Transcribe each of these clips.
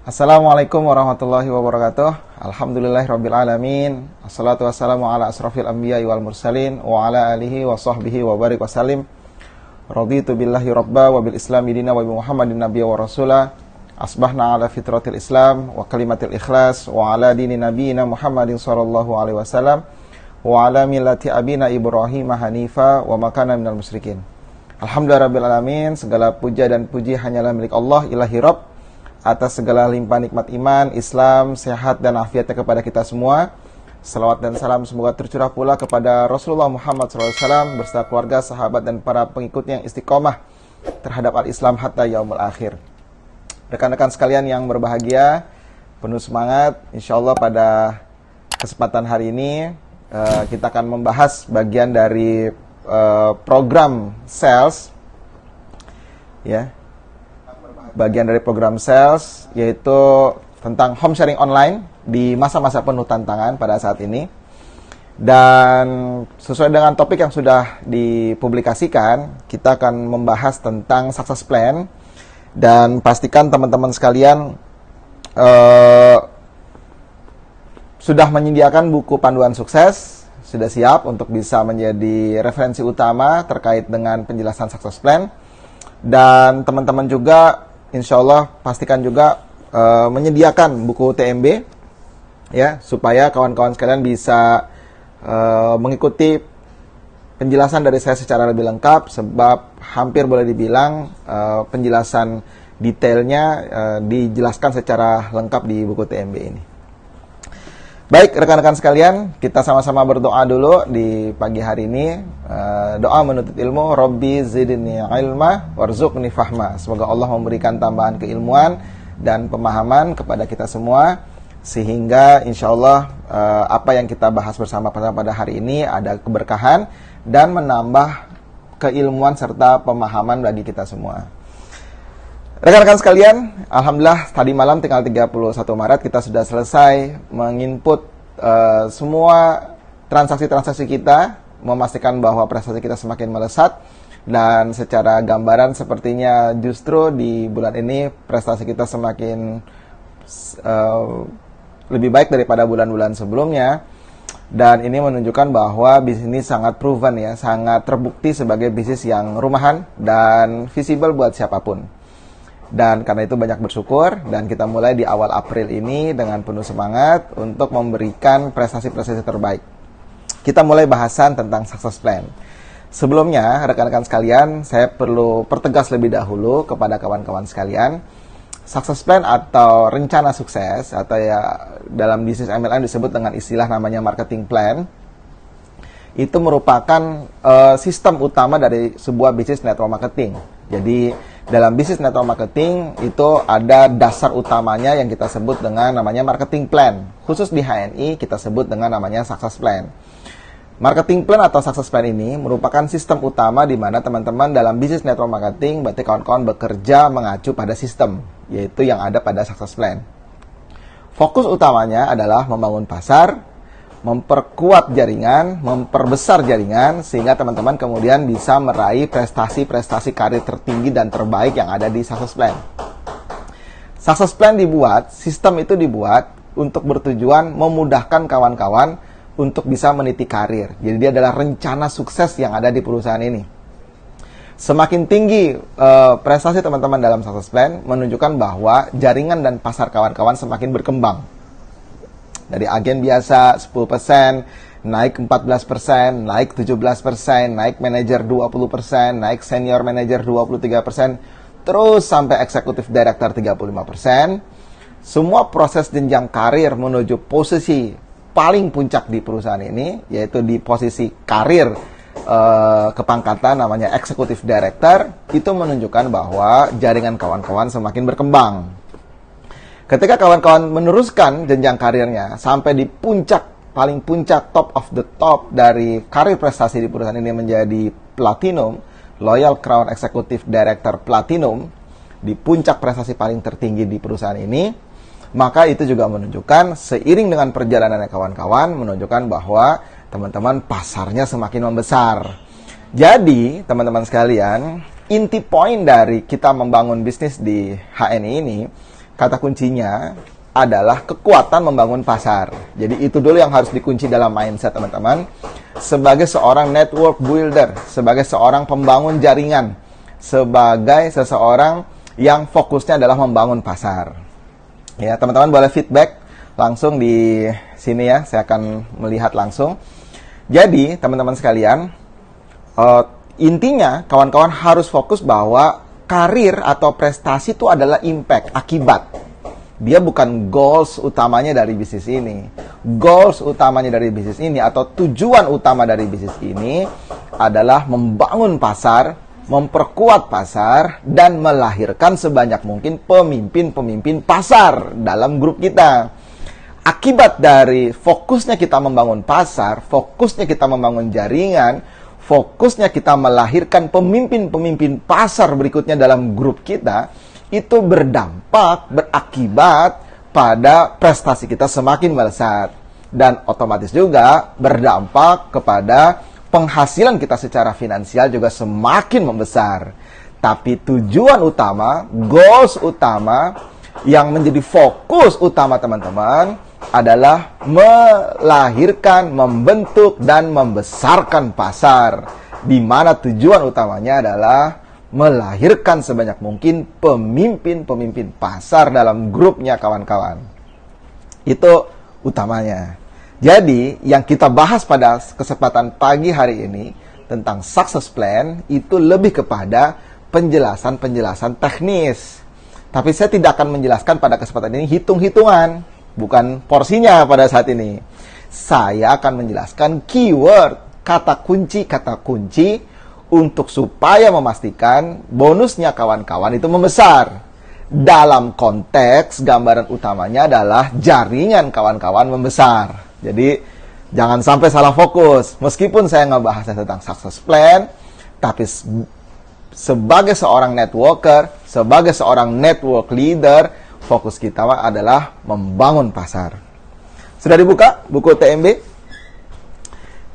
Assalamualaikum warahmatullahi wabarakatuh. Alhamdulillahirabbil alamin. Assalatu wassalamu ala asrofil anbiya'i wal mursalin wa ala alihi wa sahbihi wa barik wasallim. Raditu billahi rabba wa bil islami dina wa bi Muhammadin nabiyya wa rasula. Asbahna ala fitratil Islam wa kalimatil ikhlas wa ala dini nabiyina Muhammadin sallallahu alaihi wasallam wa ala millati abina Ibrahim hanifa wa makana minal musyrikin. Alhamdulillahirabbil alamin. Segala puja dan puji hanyalah milik Allah ilahi Rabb atas segala limpah nikmat iman, Islam, sehat dan afiatnya kepada kita semua. Salawat dan salam semoga tercurah pula kepada Rasulullah Muhammad SAW beserta keluarga, sahabat dan para pengikutnya yang istiqomah terhadap al-Islam hatta yaumul akhir. Rekan-rekan sekalian yang berbahagia, penuh semangat, insyaallah pada kesempatan hari ini kita akan membahas bagian dari program sales, ya. Bagian dari program sales, yaitu tentang home sharing online di masa-masa penuh tantangan pada saat ini. Dan sesuai dengan topik yang sudah dipublikasikan, kita akan membahas tentang success plan. Dan pastikan teman-teman sekalian sudah menyediakan buku panduan sukses, sudah siap untuk bisa menjadi referensi utama terkait dengan penjelasan success plan. Dan teman-teman juga insya Allah pastikan juga menyediakan buku TMB, ya, supaya kawan-kawan sekalian bisa mengikuti penjelasan dari saya secara lebih lengkap, sebab hampir boleh dibilang penjelasan detailnya dijelaskan secara lengkap di buku TMB ini. Baik, rekan-rekan sekalian, kita sama-sama berdoa dulu di pagi hari ini. Doa menuntut ilmu, Rabbi zidni ilma warzuqni fahma. Semoga Allah memberikan tambahan keilmuan dan pemahaman kepada kita semua, sehingga insya Allah apa yang kita bahas bersama pada hari ini ada keberkahan dan menambah keilmuan serta pemahaman bagi kita semua. Rekan-rekan sekalian, alhamdulillah tadi malam tanggal 31 Maret kita sudah selesai menginput semua transaksi-transaksi kita, memastikan bahwa prestasi kita semakin melesat. Dan secara gambaran sepertinya justru di bulan ini prestasi kita semakin lebih baik daripada bulan-bulan sebelumnya. Dan ini menunjukkan bahwa bisnis ini sangat proven, ya, sangat terbukti sebagai bisnis yang rumahan dan visible buat siapapun. Dan karena itu banyak bersyukur, dan kita mulai di awal April ini dengan penuh semangat untuk memberikan prestasi-prestasi terbaik. Kita mulai bahasan tentang success plan. Sebelumnya, rekan-rekan sekalian, saya perlu pertegas lebih dahulu kepada kawan-kawan sekalian. Success plan atau rencana sukses, atau ya dalam bisnis MLM disebut dengan istilah namanya marketing plan, itu merupakan sistem utama dari sebuah bisnis network marketing. Jadi dalam bisnis network marketing itu ada dasar utamanya yang kita sebut dengan namanya marketing plan. Khusus di HNI kita sebut dengan namanya success plan. Marketing plan atau success plan ini merupakan sistem utama di mana teman-teman dalam bisnis network marketing, berarti kawan-kawan bekerja mengacu pada sistem, yaitu yang ada pada success plan. Fokus utamanya adalah membangun pasar, memperkuat jaringan, memperbesar jaringan, sehingga teman-teman kemudian bisa meraih prestasi-prestasi karir tertinggi dan terbaik yang ada di success plan. Success plan dibuat, sistem itu dibuat untuk bertujuan memudahkan kawan-kawan untuk bisa meniti karir. Jadi dia adalah rencana sukses yang ada di perusahaan ini. Semakin tinggi prestasi teman-teman dalam success plan, menunjukkan bahwa jaringan dan pasar kawan-kawan semakin berkembang. Dari agen biasa 10%, naik 14%, naik 17%, naik manajer 20%, naik senior manager 23%, terus sampai eksekutif director 35%. Semua proses jenjang karir menuju posisi paling puncak di perusahaan ini, yaitu di posisi karir kepangkatan namanya eksekutif director, itu menunjukkan bahwa jaringan kawan-kawan semakin berkembang. Ketika kawan-kawan meneruskan jenjang karirnya sampai di puncak, paling puncak, top of the top dari karir prestasi di perusahaan ini menjadi platinum, Loyal Crown Executive Director Platinum, di puncak prestasi paling tertinggi di perusahaan ini, maka itu juga menunjukkan seiring dengan perjalanannya kawan-kawan, menunjukkan bahwa teman-teman pasarnya semakin membesar. Jadi, teman-teman sekalian, inti poin dari kita membangun bisnis di HNI ini, kata kuncinya adalah kekuatan membangun pasar. Jadi itu dulu yang harus dikunci dalam mindset teman-teman. Sebagai seorang network builder, sebagai seorang pembangun jaringan, sebagai seseorang yang fokusnya adalah membangun pasar. Ya, teman-teman boleh feedback langsung di sini ya, saya akan melihat langsung. Jadi, teman-teman sekalian, intinya kawan-kawan harus fokus bahwa karir atau prestasi itu adalah impact, akibat. Dia bukan goals utamanya dari bisnis ini. Goals utamanya dari bisnis ini atau tujuan utama dari bisnis ini adalah membangun pasar, memperkuat pasar, dan melahirkan sebanyak mungkin pemimpin-pemimpin pasar dalam grup kita. Akibat dari fokusnya kita membangun pasar, fokusnya kita membangun jaringan, fokusnya kita melahirkan pemimpin-pemimpin pasar berikutnya dalam grup kita, itu berdampak, berakibat pada prestasi kita semakin melesat. Dan otomatis juga berdampak kepada penghasilan kita secara finansial juga semakin membesar. Tapi tujuan utama, goals utama, yang menjadi fokus utama teman-teman adalah melahirkan, membentuk, dan membesarkan pasar. Di mana tujuan utamanya adalah melahirkan sebanyak mungkin pemimpin-pemimpin pasar dalam grupnya kawan-kawan. Itu utamanya. Jadi, yang kita bahas pada kesempatan pagi hari ini tentang success plan itu lebih kepada penjelasan-penjelasan teknis. Tapi saya tidak akan menjelaskan pada kesempatan ini hitung-hitungan, bukan porsinya pada saat ini. Saya akan menjelaskan keyword, kata kunci untuk supaya memastikan bonusnya kawan-kawan itu membesar. Dalam konteks gambaran utamanya adalah jaringan kawan-kawan membesar. Jadi jangan sampai salah fokus. Meskipun saya ngebahasnya tentang success plan, tapi sebagai seorang networker, sebagai seorang network leader, fokus kita adalah membangun pasar. Sudah dibuka buku TMB?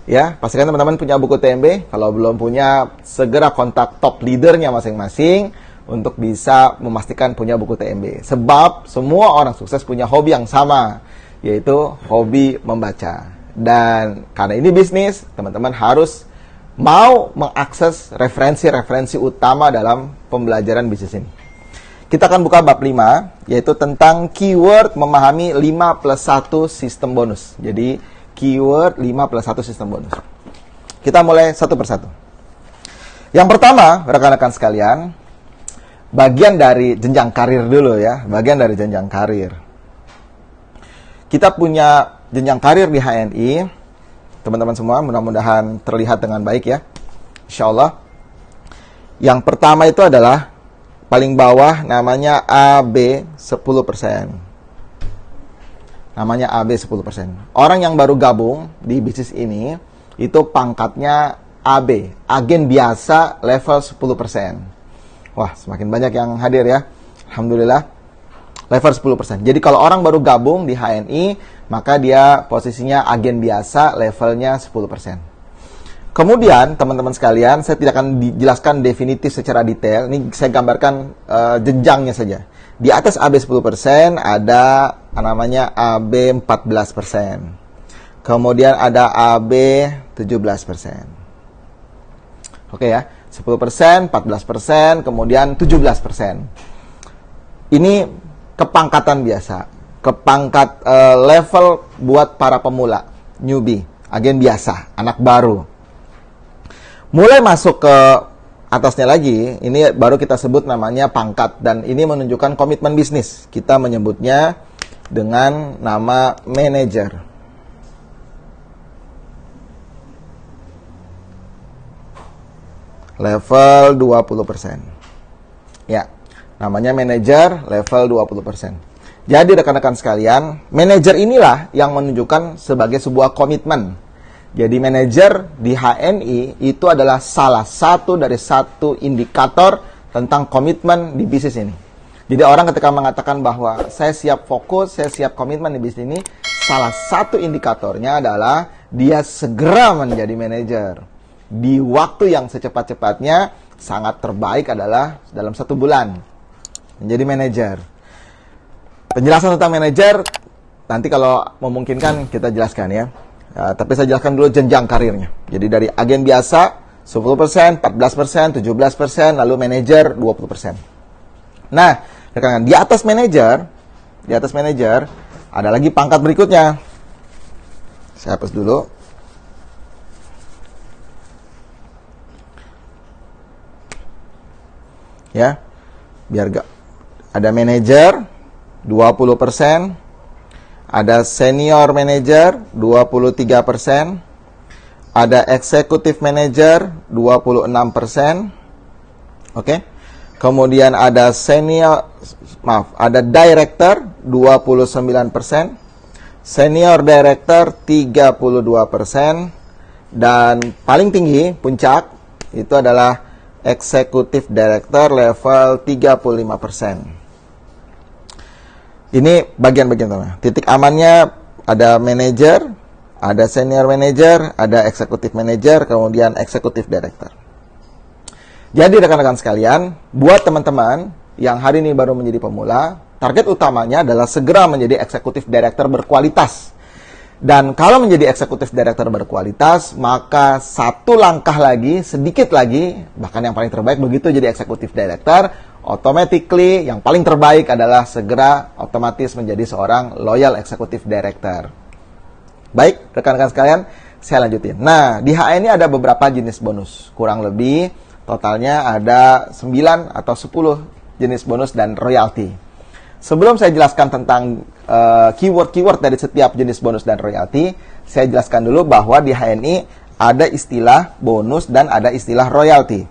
Ya, pastikan teman-teman punya buku TMB. Kalau belum punya, segera kontak top leadernya masing-masing untuk bisa memastikan punya buku TMB. Sebab semua orang sukses punya hobi yang sama, yaitu hobi membaca. Dan karena ini bisnis, teman-teman harus mau mengakses referensi-referensi utama dalam pembelajaran bisnis ini. Kita akan buka bab 5, yaitu tentang keyword memahami 5+1 sistem bonus. Jadi, keyword 5+1 sistem bonus. Kita mulai satu persatu. Yang pertama, rekan-rekan sekalian, bagian dari jenjang karir dulu ya. Bagian dari jenjang karir. Kita punya jenjang karir di HNI. Teman-teman semua, mudah-mudahan terlihat dengan baik ya. Insya Allah. Yang pertama itu adalah paling bawah namanya AB 10%. Namanya AB 10%. Orang yang baru gabung di bisnis ini, itu pangkatnya AB, agen biasa level 10%. Wah, semakin banyak yang hadir ya. Alhamdulillah. Level 10%. Jadi kalau orang baru gabung di HNI, maka dia posisinya agen biasa levelnya 10%. Kemudian, teman-teman sekalian, saya tidak akan dijelaskan definitif secara detail. Ini saya gambarkan jenjangnya saja. Di atas AB 10% ada namanya AB 14%. Kemudian ada AB 17%. Oke ya, 10%, 14%, kemudian 17%. Ini kepangkatan biasa. Kepangkat level buat para pemula, newbie, agen biasa, anak baru. Mulai masuk ke atasnya lagi, ini baru kita sebut namanya pangkat, dan ini menunjukkan komitmen bisnis. Kita menyebutnya dengan nama manager. Level 20%. Ya, namanya manager level 20%. Jadi rekan-rekan sekalian, manajer inilah yang menunjukkan sebagai sebuah komitmen. Jadi manajer di HNI itu adalah salah satu dari satu indikator tentang komitmen di bisnis ini. Jadi orang ketika mengatakan bahwa saya siap fokus, saya siap komitmen di bisnis ini, salah satu indikatornya adalah dia segera menjadi manajer. Di waktu yang secepat-cepatnya, sangat terbaik adalah dalam 1 bulan menjadi manajer. Penjelasan tentang manajer nanti kalau memungkinkan kita jelaskan ya. Tapi saya jelaskan dulu jenjang karirnya. Jadi dari agen biasa 10%, 14%, 17%, lalu manajer 20%. Nah, rekan-rekan, di atas manajer ada lagi pangkat berikutnya. Saya hapus dulu. Ya. Biar gak ada manajer 20%, ada senior manager 23%, ada executive manager 26%. Oke. Kemudian ada ada director 29%, senior director 32%, dan paling tinggi puncak itu adalah executive director level 35%. Ini bagian-bagian pertama. Titik amannya ada manager, ada senior manager, ada executive manager, kemudian executive director. Jadi rekan-rekan sekalian, buat teman-teman yang hari ini baru menjadi pemula, target utamanya adalah segera menjadi executive director berkualitas. Dan kalau menjadi executive director berkualitas, maka satu langkah lagi, sedikit lagi, bahkan yang paling terbaik begitu jadi executive director, automatically yang paling terbaik adalah segera otomatis menjadi seorang loyal executive director. Baik, rekan-rekan sekalian, saya lanjutin. Nah, di HN ini ada beberapa jenis bonus. Kurang lebih totalnya ada 9 atau 10 jenis bonus dan royalti. Sebelum saya jelaskan tentang keyword-keyword dari setiap jenis bonus dan royalti, saya jelaskan dulu bahwa di HNI ada istilah bonus dan ada istilah royalti.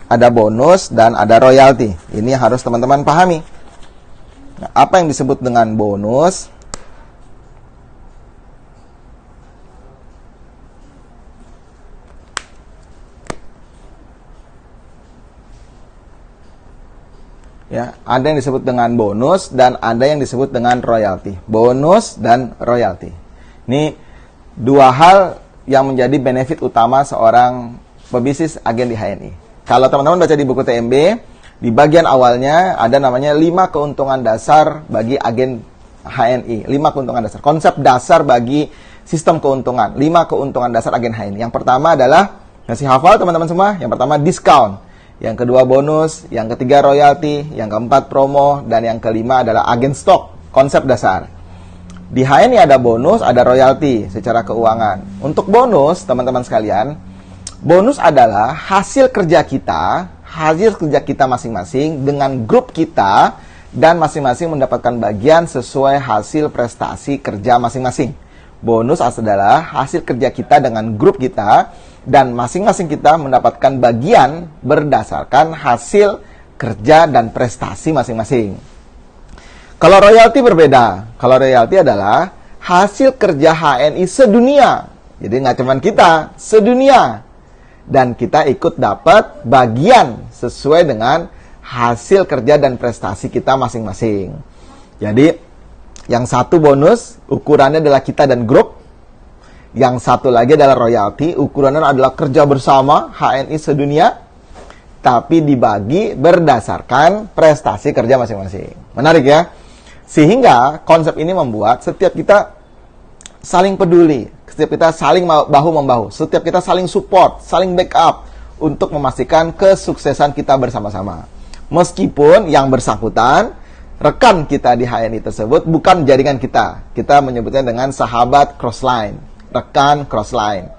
Ada bonus dan ada royalti. Ini harus teman-teman pahami. Nah, apa yang disebut dengan bonus? Ya, ada yang disebut dengan bonus dan ada yang disebut dengan royalti. Bonus dan royalti. Ini dua hal yang menjadi benefit utama seorang pebisnis agen di HNI. Kalau teman-teman baca di buku TMB, di bagian awalnya ada namanya 5 keuntungan dasar bagi agen HNI. 5 keuntungan dasar. Konsep dasar bagi sistem keuntungan. 5 keuntungan dasar agen HNI. Yang pertama adalah, masih hafal teman-teman semua? Yang pertama diskon. Yang kedua bonus. Yang ketiga royalti. Yang keempat promo. Dan yang kelima adalah agen stok. Konsep dasar. Di HNI ada bonus, ada royalti secara keuangan. Untuk bonus, teman-teman sekalian, bonus adalah hasil kerja kita masing-masing dengan grup kita, dan masing-masing mendapatkan bagian sesuai hasil prestasi kerja masing-masing. Bonus adalah hasil kerja kita dengan grup kita, dan masing-masing kita mendapatkan bagian berdasarkan hasil kerja dan prestasi masing-masing. Kalau royalti berbeda. Kalau royalti adalah hasil kerja HNI sedunia. Jadi nggak cuma kita, sedunia. Dan kita ikut dapat bagian sesuai dengan hasil kerja dan prestasi kita masing-masing. Jadi, yang satu bonus, ukurannya adalah kita dan grup. Yang satu lagi adalah royalti, ukurannya adalah kerja bersama HNI sedunia, tapi dibagi berdasarkan prestasi kerja masing-masing. Menarik ya? Sehingga konsep ini membuat setiap kita saling peduli, setiap kita saling bahu-membahu, setiap kita saling support, saling backup untuk memastikan kesuksesan kita bersama-sama. Meskipun yang bersangkutan, rekan kita di HNI tersebut bukan jaringan kita. Kita menyebutnya dengan sahabat crossline, rekan crossline.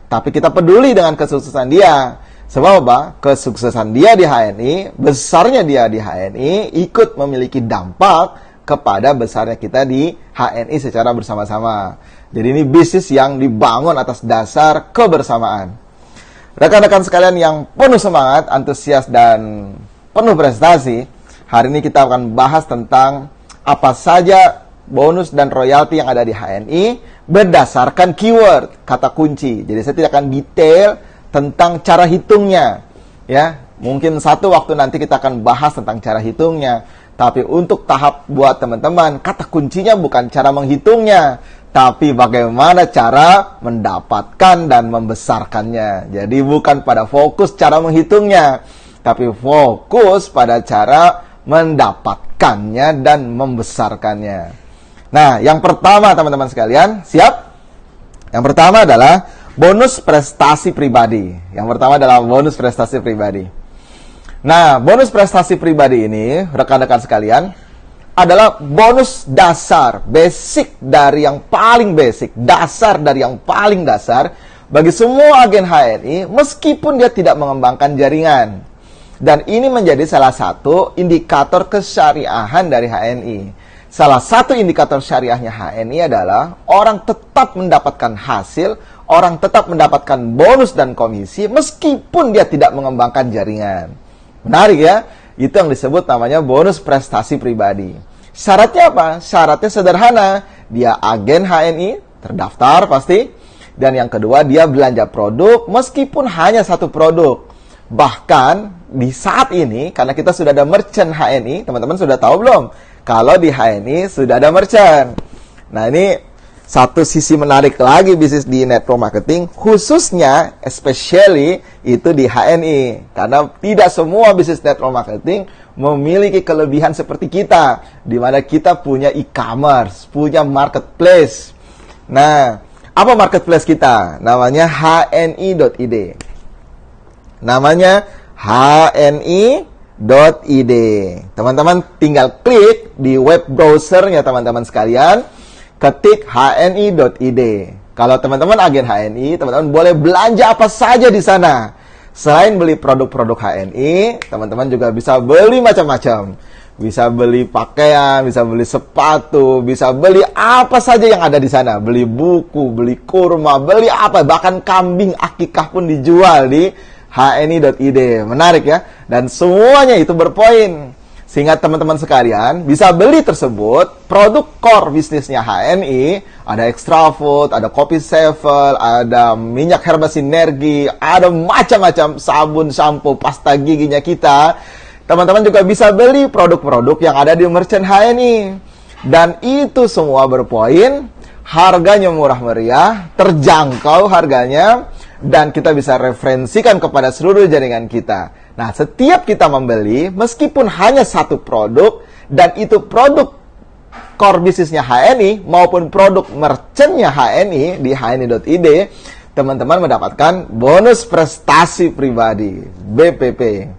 Tapi kita peduli dengan kesuksesan dia. Sebab apa? Kesuksesan dia di HNI, besarnya dia di HNI, ikut memiliki dampak kepada besarnya kita di HNI secara bersama-sama. Jadi ini bisnis yang dibangun atas dasar kebersamaan. Rekan-rekan sekalian yang penuh semangat, antusias, dan penuh prestasi, hari ini kita akan bahas tentang apa saja bonus dan royalti yang ada di HNI berdasarkan keyword, kata kunci. Jadi saya tidak akan detail tentang cara hitungnya. Ya, mungkin satu waktu nanti kita akan bahas tentang cara hitungnya. Tapi untuk tahap buat teman-teman, kata kuncinya bukan cara menghitungnya, tapi bagaimana cara mendapatkan dan membesarkannya. Jadi bukan pada fokus cara menghitungnya, tapi fokus pada cara mendapatkan meningkatkannya dan membesarkannya. Nah, yang pertama teman-teman sekalian, siap? Yang pertama adalah bonus prestasi pribadi. Nah, bonus prestasi pribadi ini, rekan-rekan sekalian, adalah bonus dasar, basic dari yang paling basic, dasar dari yang paling dasar bagi semua agen HNI meskipun dia tidak mengembangkan jaringan. Dan ini menjadi salah satu indikator kesyariahan dari HNI. Salah satu indikator syariahnya HNI adalah orang tetap mendapatkan hasil, orang tetap mendapatkan bonus dan komisi meskipun dia tidak mengembangkan jaringan. Menarik ya? Itu yang disebut namanya bonus prestasi pribadi. Syaratnya apa? Syaratnya sederhana. Dia agen HNI, terdaftar pasti. Dan yang kedua, dia belanja produk meskipun hanya satu produk. Bahkan di saat ini, karena kita sudah ada merchant HNI, teman-teman sudah tahu belum? Kalau di HNI sudah ada merchant. Nah, ini satu sisi menarik lagi bisnis di network marketing, khususnya, especially, itu di HNI. Karena tidak semua bisnis network marketing memiliki kelebihan seperti kita, di mana kita punya e-commerce, punya marketplace. Nah, apa marketplace kita? Namanya hni.id. Teman-teman tinggal klik di web browsernya teman-teman sekalian, ketik hni.id. Kalau teman-teman agen HNI, teman-teman boleh belanja apa saja di sana. Selain beli produk-produk HNI, teman-teman juga bisa beli macam-macam. Bisa beli pakaian, bisa beli sepatu, bisa beli apa saja yang ada di sana. Beli buku, beli kurma, beli apa, bahkan kambing akikah pun dijual di hni.id. Menarik ya? Dan semuanya itu berpoin. Sehingga teman-teman sekalian bisa beli tersebut, produk core bisnisnya HNI, ada extra food, ada kopi sevel, ada minyak herba sinergi, ada macam-macam sabun, shampoo, pasta giginya kita. Teman-teman juga bisa beli produk-produk yang ada di merchant HNI. Dan itu semua berpoin, harganya murah meriah, terjangkau harganya, dan kita bisa referensikan kepada seluruh jaringan kita. Nah, setiap kita membeli, meskipun hanya satu produk, dan itu produk core bisnisnya HNI, maupun produk merchantnya HNI di hni.id, teman-teman mendapatkan bonus prestasi pribadi, BPP.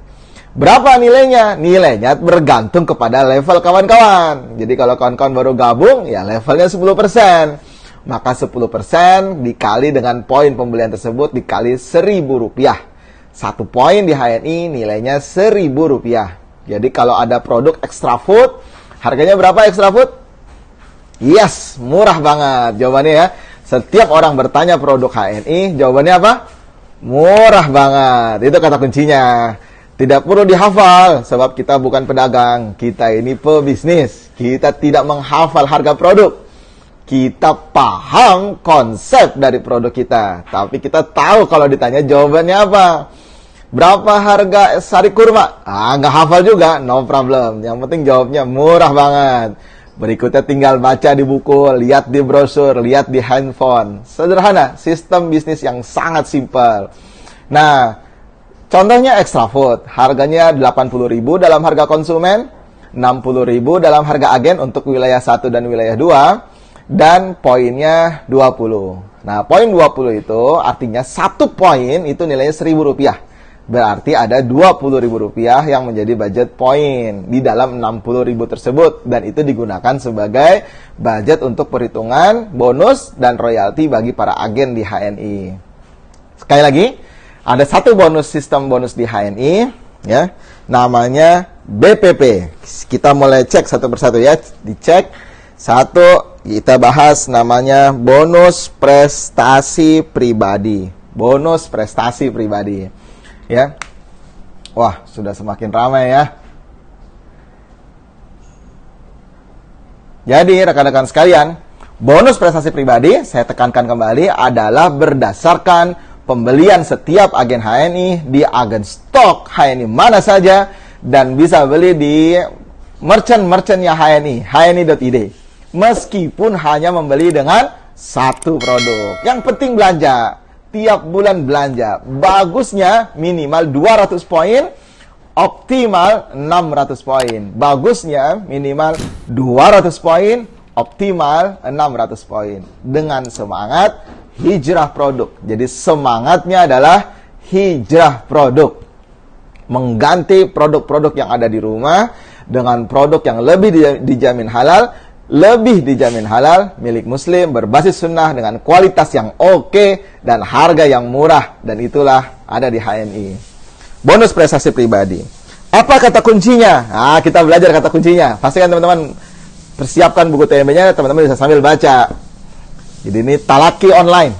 Berapa nilainya? Nilainya bergantung kepada level kawan-kawan. Jadi kalau kawan-kawan baru gabung, ya levelnya 10%. Maka 10% dikali dengan poin pembelian tersebut dikali Rp1.000. 1 poin di HNI nilainya Rp1.000. Jadi kalau ada produk extra food, harganya berapa extra food? Yes, murah banget jawabannya ya. Setiap orang bertanya produk HNI, jawabannya apa? Murah banget. Itu kata kuncinya. Tidak perlu dihafal, sebab kita bukan pedagang. Kita ini pebisnis. Kita tidak menghafal harga produk. Kita paham konsep dari produk kita. Tapi kita tahu kalau ditanya jawabannya apa. Berapa harga sari kurma? Nggak hafal juga, no problem. Yang penting jawabnya murah banget. Berikutnya tinggal baca di buku, lihat di brosur, lihat di handphone. Sederhana, sistem bisnis yang sangat simpel. Nah, contohnya extra food. Harganya Rp80.000 dalam harga konsumen, Rp60.000 dalam harga agen untuk wilayah 1 dan wilayah 2, dan poinnya 20. Nah, poin 20 itu artinya 1 poin itu nilainya Rp1.000. Berarti ada Rp20.000 yang menjadi budget poin di dalam Rp60.000 tersebut. Dan itu digunakan sebagai budget untuk perhitungan bonus dan royalti bagi para agen di HNI. Sekali lagi, ada satu sistem bonus di HNI, ya, namanya BPP. Kita mulai cek satu persatu ya, dicek. Satu, kita bahas namanya bonus prestasi pribadi. Bonus prestasi pribadi. Ya. Wah, sudah semakin ramai ya. Jadi, rekan-rekan sekalian, bonus prestasi pribadi, saya tekankan kembali, adalah berdasarkan pembelian setiap agen HNI di agen stok HNI mana saja, dan bisa beli di merchant-merchantnya HNI, hni.id. Meskipun hanya membeli dengan satu produk. Yang penting belanja. Tiap bulan belanja. Bagusnya minimal 200 poin optimal 600 poin. Bagusnya minimal 200 poin, optimal 600 poin. Dengan semangat hijrah produk. Jadi semangatnya adalah hijrah produk. Mengganti produk-produk yang ada di rumah dengan produk yang lebih dijamin halal, milik muslim, berbasis sunnah, dengan kualitas yang oke, dan harga yang murah. Dan itulah ada di HNI. Bonus prestasi pribadi. Apa kata kuncinya? Nah, kita belajar kata kuncinya. Pastikan teman-teman persiapkan buku TMB-nya, teman-teman bisa sambil baca. Jadi ini talaki online.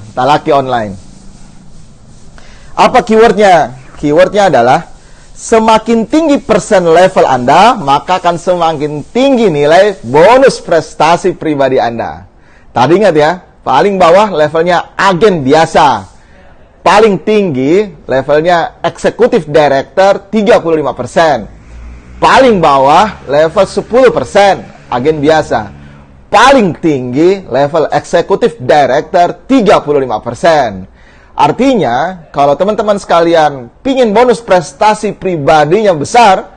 Apa keywordnya? Keywordnya adalah semakin tinggi persen level Anda, maka akan semakin tinggi nilai bonus prestasi pribadi Anda. Tadi ingat ya, paling bawah levelnya agen biasa. Paling tinggi levelnya eksekutif director 35%. Paling bawah level 10% agen biasa. Paling tinggi level eksekutif director 35%. Artinya, kalau teman-teman sekalian pingin bonus prestasi pribadinya besar,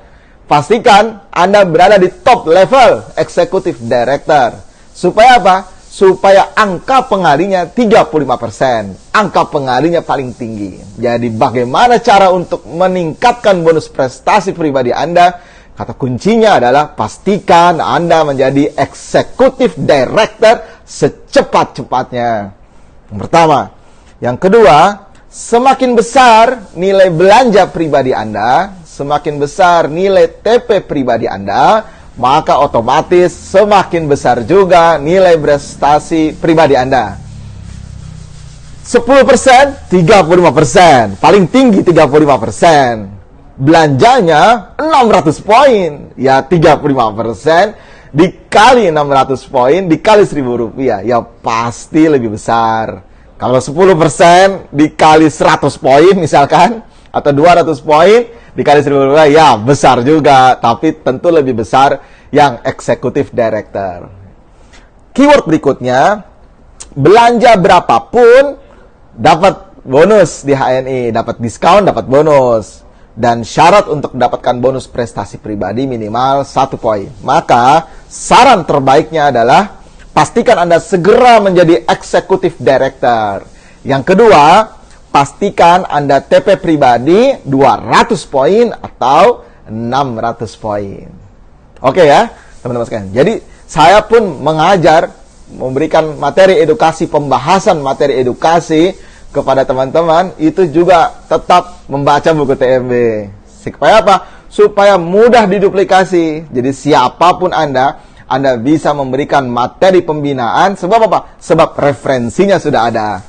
pastikan Anda berada di top level eksekutif director. Supaya apa? Supaya angka pengalinya 35%. Angka pengalinya paling tinggi. Jadi bagaimana cara untuk meningkatkan bonus prestasi pribadi Anda? Kata kuncinya adalah pastikan Anda menjadi eksekutif director secepat-cepatnya. Yang pertama. Yang kedua, semakin besar nilai belanja pribadi Anda, semakin besar nilai TP pribadi Anda, maka otomatis semakin besar juga nilai prestasi pribadi Anda. 10%, 35%. Paling tinggi 35%. Belanjanya 600 poin. Ya 35% dikali 600 poin dikali Rp1.000. Ya pasti lebih besar. Kalau 10% dikali 100 poin misalkan, atau 200 poin dikali 1.000, ya besar juga. Tapi tentu lebih besar yang eksekutif director. Keyword berikutnya, belanja berapapun dapat bonus di HNI. Dapat diskon, dapat bonus. Dan syarat untuk mendapatkan bonus prestasi pribadi minimal 1 poin. Maka saran terbaiknya adalah pastikan Anda segera menjadi eksekutif director. Yang kedua, pastikan Anda TP pribadi 200 poin atau 600 poin. Oke ya, teman-teman sekalian. Jadi, saya pun mengajar, memberikan materi edukasi, pembahasan materi edukasi kepada teman-teman, itu juga tetap membaca buku TMB. Supaya apa? Supaya mudah diduplikasi. Jadi, siapapun Anda bisa memberikan materi pembinaan. Sebab apa? Sebab referensinya sudah ada.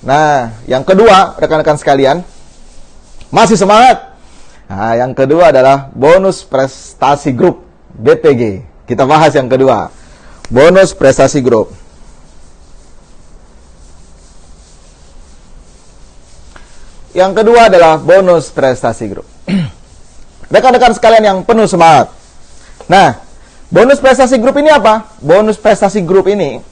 Nah, yang kedua, rekan-rekan sekalian, masih semangat? Nah, yang kedua adalah bonus prestasi grup BPG. Kita bahas yang kedua. Bonus prestasi grup. Yang kedua adalah bonus prestasi grup. Rekan-rekan sekalian yang penuh semangat. Nah, bonus prestasi grup ini apa? Bonus prestasi grup ini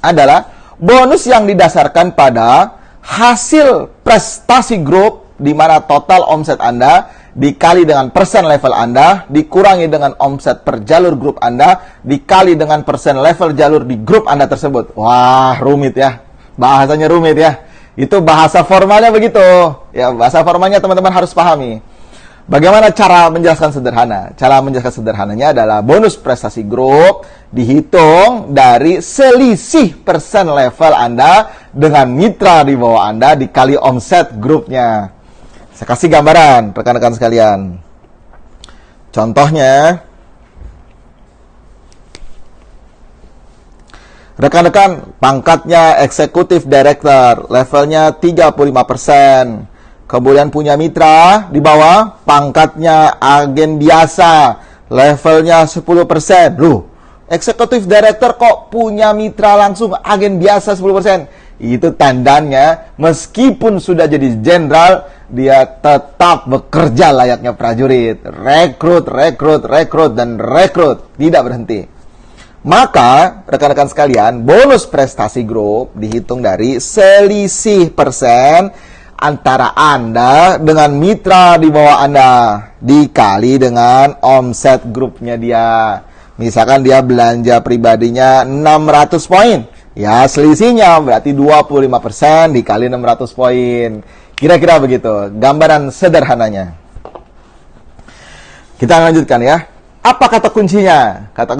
adalah bonus yang didasarkan pada hasil prestasi grup, di mana total omset Anda dikali dengan persen level Anda, dikurangi dengan omset per jalur grup Anda, dikali dengan persen level jalur di grup Anda tersebut. Wah, rumit ya. Bahasanya rumit ya. Itu bahasa formalnya begitu. Ya, bahasa formalnya teman-teman harus pahami. Bagaimana cara menjelaskan sederhana? Cara menjelaskan sederhananya adalah bonus prestasi grup dihitung dari selisih persen level Anda dengan mitra di bawah Anda dikali omset grupnya. Saya kasih gambaran, rekan-rekan sekalian. Contohnya, rekan-rekan pangkatnya eksekutif director, levelnya 35%. Kemudian punya mitra di bawah, pangkatnya agen biasa, levelnya 10%. Loh, eksekutif director kok punya mitra langsung agen biasa 10%? Itu tandanya meskipun sudah jadi jenderal, dia tetap bekerja layaknya prajurit. Rekrut, dan rekrut. Tidak berhenti. Maka, rekan-rekan sekalian, bonus prestasi grup dihitung dari selisih persen antara Anda dengan mitra di bawah Anda dikali dengan omset grupnya dia. Misalkan dia belanja pribadinya 600 poin. Ya, selisihnya berarti 25% dikali 600 poin. Kira-kira begitu gambaran sederhananya. Kita lanjutkan ya. Apa kata kuncinya? Kata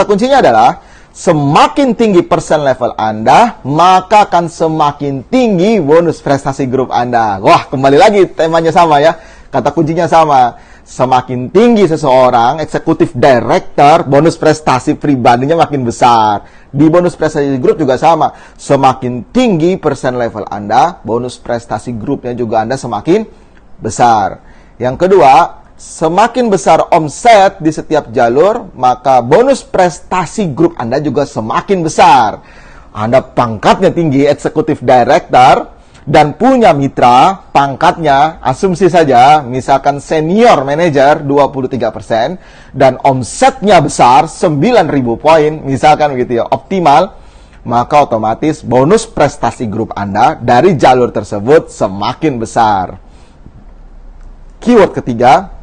kuncinya adalah semakin tinggi persen level Anda, maka akan semakin tinggi bonus prestasi grup Anda. Wah, kembali lagi temanya sama ya. Kata kuncinya sama. Semakin tinggi seseorang, eksekutif director, bonus prestasi pribadinya makin besar. Di bonus prestasi grup juga sama. Semakin tinggi persen level Anda, bonus prestasi grupnya juga Anda semakin besar. Yang kedua, semakin besar omset di setiap jalur, maka bonus prestasi grup Anda juga semakin besar. Anda pangkatnya tinggi, eksekutif director, dan punya mitra, pangkatnya, asumsi saja, misalkan senior manager 23%, dan omsetnya besar 9.000 poin, misalkan begitu ya, optimal, maka otomatis bonus prestasi grup Anda dari jalur tersebut semakin besar. Keyword ketiga,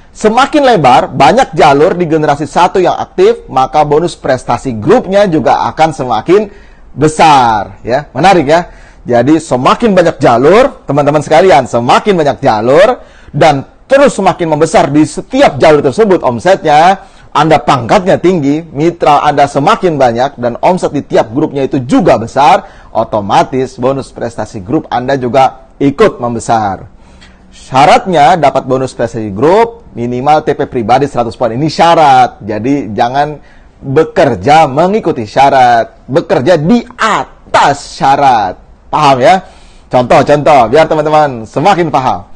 semakin lebar, banyak jalur di generasi 1 yang aktif, maka bonus prestasi grupnya juga akan semakin besar. Ya, menarik ya. Jadi semakin banyak jalur, teman-teman sekalian, semakin banyak jalur, dan terus semakin membesar di setiap jalur tersebut omsetnya, Anda pangkatnya tinggi, mitra Anda semakin banyak, dan omset di tiap grupnya itu juga besar, otomatis bonus prestasi grup Anda juga ikut membesar. Syaratnya dapat bonus prestasi grup, minimal TP pribadi 100 poin. Ini syarat. Jadi jangan bekerja mengikuti syarat. Bekerja di atas syarat. Paham ya? Contoh, biar teman-teman semakin paham.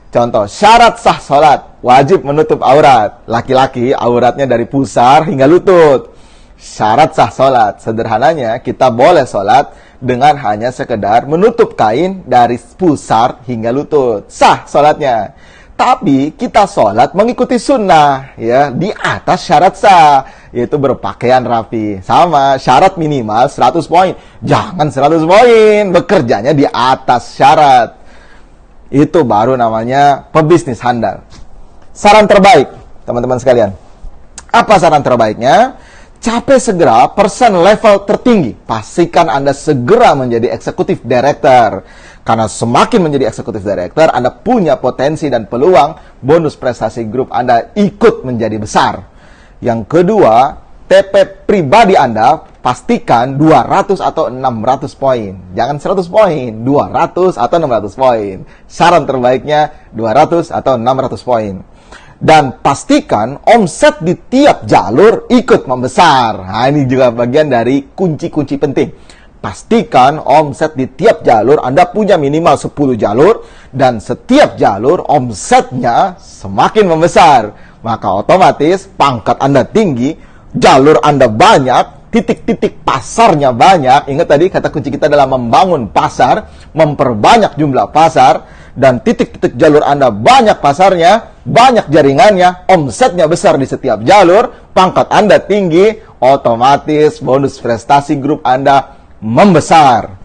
Contoh, syarat sah sholat, wajib menutup aurat. Laki-laki, auratnya dari pusar hingga lutut. Syarat sah sholat, sederhananya, kita boleh sholat dengan hanya sekedar menutup kain dari pusar hingga lutut. Sah sholatnya. Tapi kita sholat mengikuti sunnah, ya, di atas syarat sah, yaitu berpakaian rapi. Sama, syarat minimal 100 poin. Jangan 100 poin, bekerjanya di atas syarat. Itu baru namanya pebisnis handal. Saran terbaik, teman-teman sekalian. Apa saran terbaiknya? Capai segera persen level tertinggi. Pastikan Anda segera menjadi eksekutif director. Karena semakin menjadi eksekutif director, Anda punya potensi dan peluang bonus prestasi grup Anda ikut menjadi besar. Yang kedua, TP pribadi Anda pastikan 200 atau 600 poin. Jangan 100 poin, 200 atau 600 poin. Saran terbaiknya 200 atau 600 poin. Dan pastikan omset di tiap jalur ikut membesar. Nah, ini juga bagian dari kunci-kunci penting. Pastikan omset di tiap jalur Anda punya minimal 10 jalur, dan setiap jalur omsetnya semakin membesar. Maka otomatis pangkat Anda tinggi, jalur Anda banyak, titik-titik pasarnya banyak. Ingat tadi kata kunci kita adalah membangun pasar, memperbanyak jumlah pasar, dan titik-titik jalur Anda banyak pasarnya, banyak jaringannya, omsetnya besar di setiap jalur, pangkat Anda tinggi, otomatis bonus prestasi grup Anda membesar.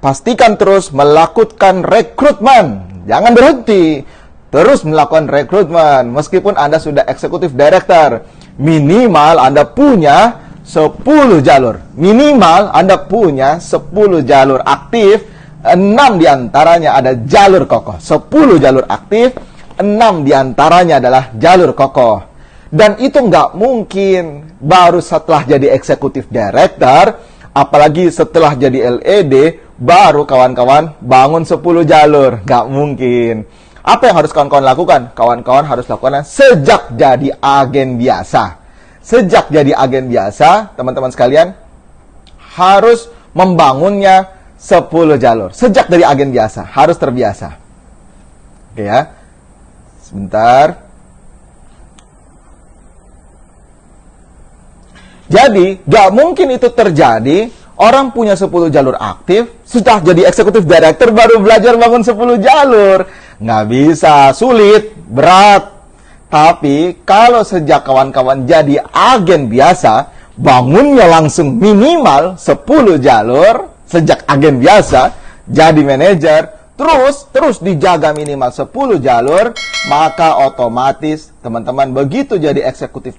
Pastikan terus melakukan rekrutmen. Jangan berhenti. Terus melakukan rekrutmen. Meskipun Anda sudah eksekutif director, minimal Anda punya 10 jalur. Minimal Anda punya 10 jalur aktif, 6 diantaranya ada jalur kokoh. 10 jalur aktif, 6 diantaranya adalah jalur kokoh. Dan itu nggak mungkin baru setelah jadi eksekutif director, apalagi setelah jadi LED, baru kawan-kawan bangun 10 jalur. Nggak mungkin. Apa yang harus kawan-kawan lakukan? Kawan-kawan harus lakukan sejak jadi agen biasa. Sejak jadi agen biasa, teman-teman sekalian, harus membangunnya 10 jalur. Sejak dari agen biasa, harus terbiasa. Oke ya. Sebentar. Jadi, gak mungkin itu terjadi, orang punya 10 jalur aktif, sudah jadi eksekutif director baru belajar bangun 10 jalur. Nggak bisa, sulit, berat. Tapi, kalau sejak kawan-kawan jadi agen biasa, bangunnya langsung minimal 10 jalur, sejak agen biasa, jadi manajer, terus dijaga minimal 10 jalur, maka otomatis teman-teman begitu jadi eksekutif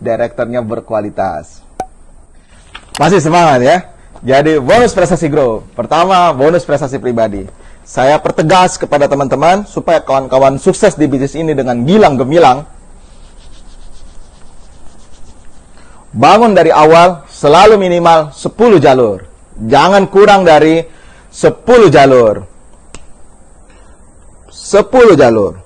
direkturnya berkualitas. Masih semangat ya? Jadi bonus prestasi grow. Pertama, bonus prestasi pribadi. Saya pertegas kepada teman-teman supaya kawan-kawan sukses di bisnis ini dengan gilang gemilang. Bangun dari awal selalu minimal 10 jalur. Jangan kurang dari 10 jalur. 10 jalur.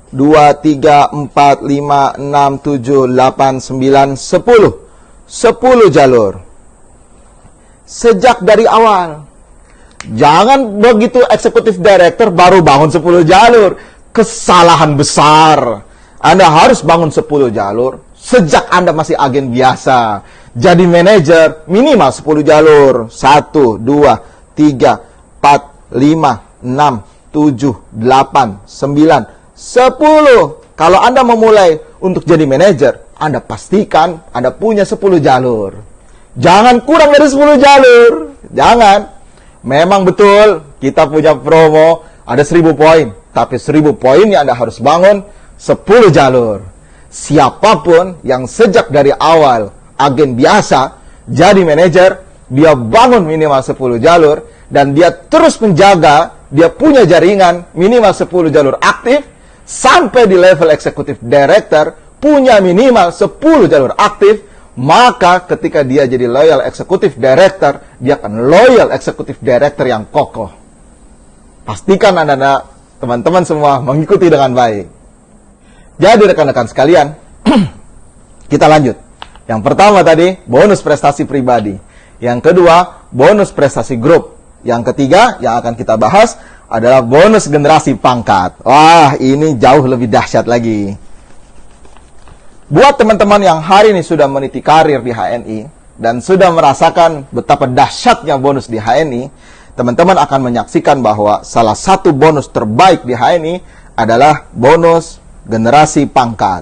2, 3, 4, 5, 6, 7, 8, 9, 10. 10 jalur. Sejak dari awal. Jangan begitu eksekutif director baru bangun 10 jalur. Kesalahan besar. Anda harus bangun 10 jalur sejak Anda masih agen biasa. Jadi manajer minimal 10 jalur. 1, 2, 3, 4, 5, 6, 7, 8, 9, 10. Kalau Anda memulai untuk jadi manajer, Anda pastikan Anda punya 10 jalur. Jangan kurang dari 10 jalur. Jangan. Memang betul, kita punya promo, ada 1000 poin. Tapi 1000 poinnya Anda harus bangun 10 jalur. Siapapun yang sejak dari awal agen biasa, jadi manajer, dia bangun minimal 10 jalur, dan dia terus menjaga, dia punya jaringan minimal 10 jalur aktif, sampai di level eksekutif director, punya minimal 10 jalur aktif, maka ketika dia jadi loyal eksekutif director, dia akan loyal eksekutif director yang kokoh. Pastikan Anda, teman-teman semua, mengikuti dengan baik. Jadi rekan-rekan sekalian, kita lanjut. Yang pertama tadi, bonus prestasi pribadi. Yang kedua, bonus prestasi grup. Yang ketiga, yang akan kita bahas, adalah bonus generasi pangkat. Wah, ini jauh lebih dahsyat lagi. Buat teman-teman yang hari ini sudah meniti karir di HNI dan sudah merasakan betapa dahsyatnya bonus di HNI, teman-teman akan menyaksikan bahwa salah satu bonus terbaik di HNI adalah bonus generasi pangkat.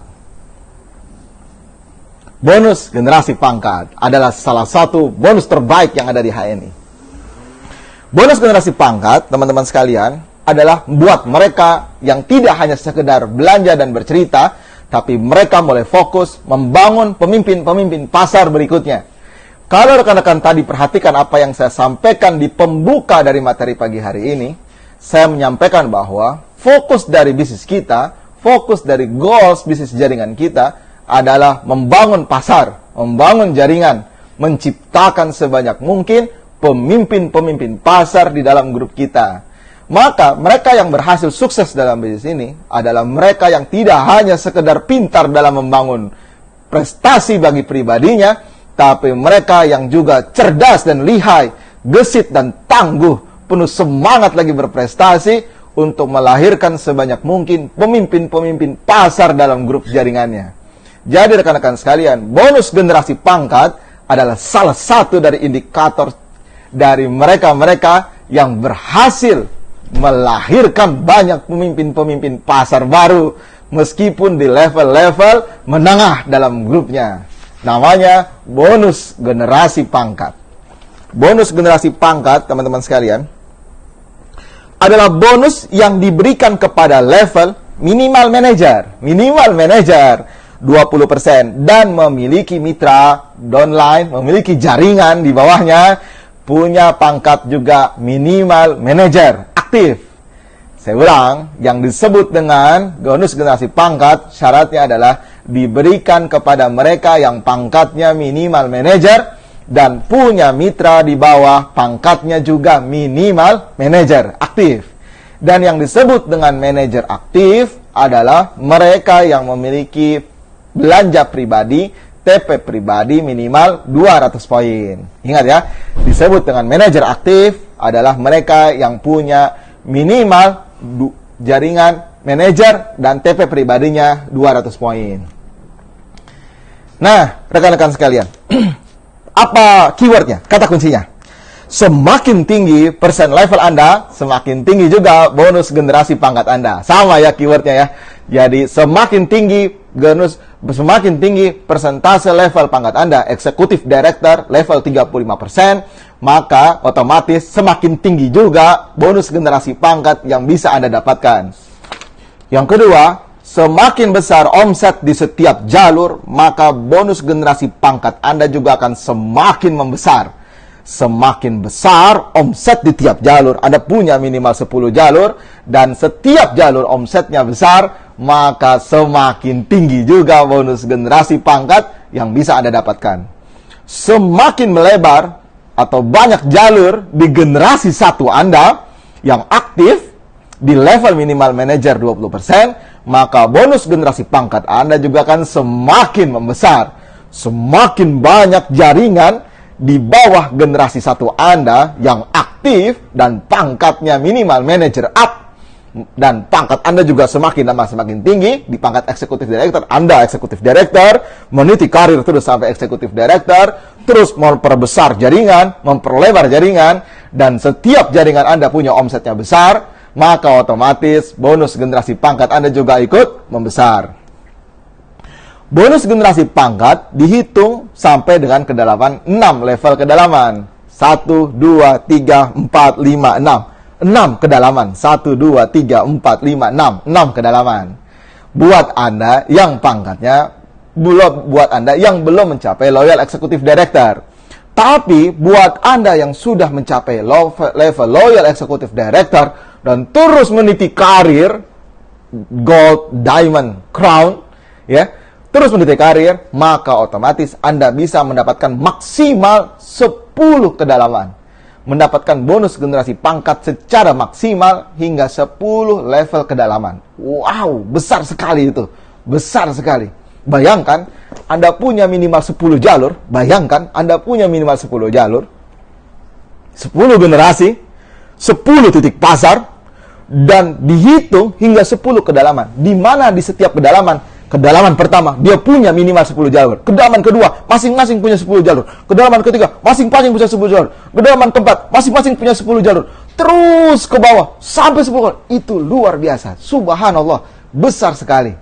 Bonus generasi pangkat adalah salah satu bonus terbaik yang ada di HNI. Bonus generasi pangkat, teman-teman sekalian, adalah buat mereka yang tidak hanya sekedar belanja dan bercerita, tapi mereka mulai fokus membangun pemimpin-pemimpin pasar berikutnya. Kalau rekan-rekan tadi perhatikan apa yang saya sampaikan di pembuka dari materi pagi hari ini, saya menyampaikan bahwa fokus dari bisnis kita, fokus dari goals bisnis jaringan kita adalah membangun pasar, membangun jaringan, menciptakan sebanyak mungkin pemimpin-pemimpin pasar di dalam grup kita. Maka mereka yang berhasil sukses dalam bisnis ini adalah mereka yang tidak hanya sekedar pintar dalam membangun prestasi bagi pribadinya, tapi mereka yang juga cerdas dan lihai, gesit dan tangguh, penuh semangat lagi berprestasi untuk melahirkan sebanyak mungkin pemimpin-pemimpin pasar dalam grup jaringannya. Jadi rekan-rekan sekalian, bonus generasi pangkat adalah salah satu dari indikator dari mereka-mereka yang berhasil melahirkan banyak pemimpin-pemimpin pasar baru meskipun di level-level menengah dalam grupnya. Namanya bonus generasi pangkat. Bonus generasi pangkat, teman-teman sekalian, adalah bonus yang diberikan kepada level minimal manajer 20% dan memiliki mitra downline, memiliki jaringan di bawahnya, punya pangkat juga minimal manajer aktif. Saya ulang, yang disebut dengan bonus generasi pangkat, syaratnya adalah diberikan kepada mereka yang pangkatnya minimal manajer dan punya mitra di bawah, pangkatnya juga minimal manajer aktif. Dan yang disebut dengan manajer aktif adalah mereka yang memiliki belanja pribadi, TP pribadi minimal 200 poin. Ingat ya, disebut dengan manajer aktif adalah mereka yang punya minimal jaringan manajer dan TP pribadinya 200 poin. Nah, rekan-rekan sekalian, apa keywordnya, kata kuncinya? Semakin tinggi persen level Anda, semakin tinggi juga bonus generasi pangkat Anda. Sama ya keywordnya ya. Jadi semakin tinggi semakin tinggi persentase level pangkat Anda, Executive Director level 35%, maka otomatis semakin tinggi juga bonus generasi pangkat yang bisa Anda dapatkan. Yang kedua, semakin besar omset di setiap jalur, maka bonus generasi pangkat Anda juga akan semakin membesar. Semakin besar omset di tiap jalur, Anda punya minimal 10 jalur, dan setiap jalur omsetnya besar, maka semakin tinggi juga bonus generasi pangkat yang bisa Anda dapatkan. Semakin melebar atau banyak jalur di generasi 1 Anda yang aktif di level minimal manager 20%, maka bonus generasi pangkat Anda juga akan semakin membesar. Semakin banyak jaringan di bawah generasi 1 Anda yang aktif dan pangkatnya minimal manager up, dan pangkat Anda juga semakin lama semakin tinggi. Di pangkat Executive Director, Anda Executive Director, meniti karir terus sampai Executive Director, terus memperbesar jaringan, memperlebar jaringan, dan setiap jaringan Anda punya omsetnya besar, maka otomatis bonus generasi pangkat Anda juga ikut membesar. Bonus generasi pangkat dihitung sampai dengan kedalaman 6 level kedalaman. 1, 2, 3, 4, 5, 6. 6 kedalaman. 1, 2, 3, 4, 5, 6. 6 kedalaman. Buat Anda yang pangkatnya belum mencapai Loyal Executive Director. Tapi buat Anda yang sudah mencapai level Loyal Executive Director dan terus meniti karir Gold, Diamond, Crown, ya, terus meniti karir, maka otomatis Anda bisa mendapatkan maksimal 10 kedalaman. Mendapatkan bonus generasi pangkat secara maksimal hingga 10 level kedalaman. Wow, besar sekali itu. Besar sekali. Bayangkan, Anda punya minimal 10 jalur. Bayangkan, Anda punya minimal 10 jalur. 10 generasi, 10 titik pasar, dan dihitung hingga 10 kedalaman. Di mana di setiap kedalaman pertama, dia punya minimal 10 jalur. Kedalaman kedua, masing-masing punya 10 jalur. Kedalaman ketiga, masing-masing punya 10 jalur. Kedalaman keempat, masing-masing punya 10 jalur. Terus ke bawah, sampai 10. Itu luar biasa. Subhanallah, besar sekali.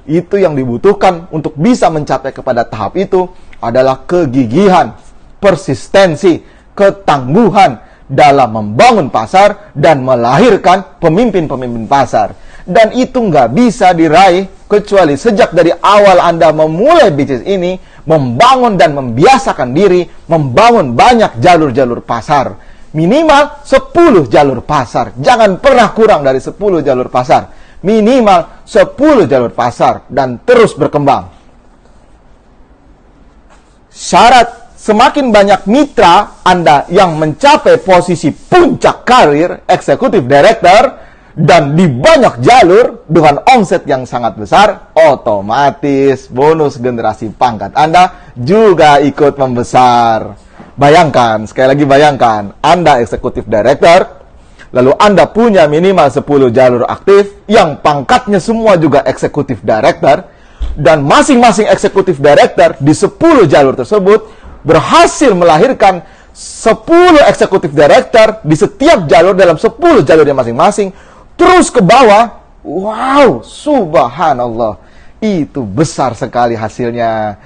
Itu yang dibutuhkan untuk bisa mencapai kepada tahap itu adalah kegigihan, persistensi, ketangguhan dalam membangun pasar dan melahirkan pemimpin-pemimpin pasar. Dan itu nggak bisa diraih kecuali sejak dari awal Anda memulai bisnis ini, membangun dan membiasakan diri, membangun banyak jalur-jalur pasar. Minimal 10 jalur pasar. Jangan pernah kurang dari 10 jalur pasar. Minimal 10 jalur pasar dan terus berkembang. Syarat semakin banyak mitra Anda yang mencapai posisi puncak karir Executive Director dan di banyak jalur dengan omset yang sangat besar, otomatis bonus generasi pangkat Anda juga ikut membesar. Bayangkan, sekali lagi bayangkan, Anda Executive Director, lalu Anda punya minimal 10 jalur aktif yang pangkatnya semua juga Executive Director, dan masing-masing Executive Director di 10 jalur tersebut berhasil melahirkan 10 Executive Director di setiap jalur dalam 10 jalurnya masing-masing. Terus ke bawah, wow, subhanallah, itu besar sekali hasilnya.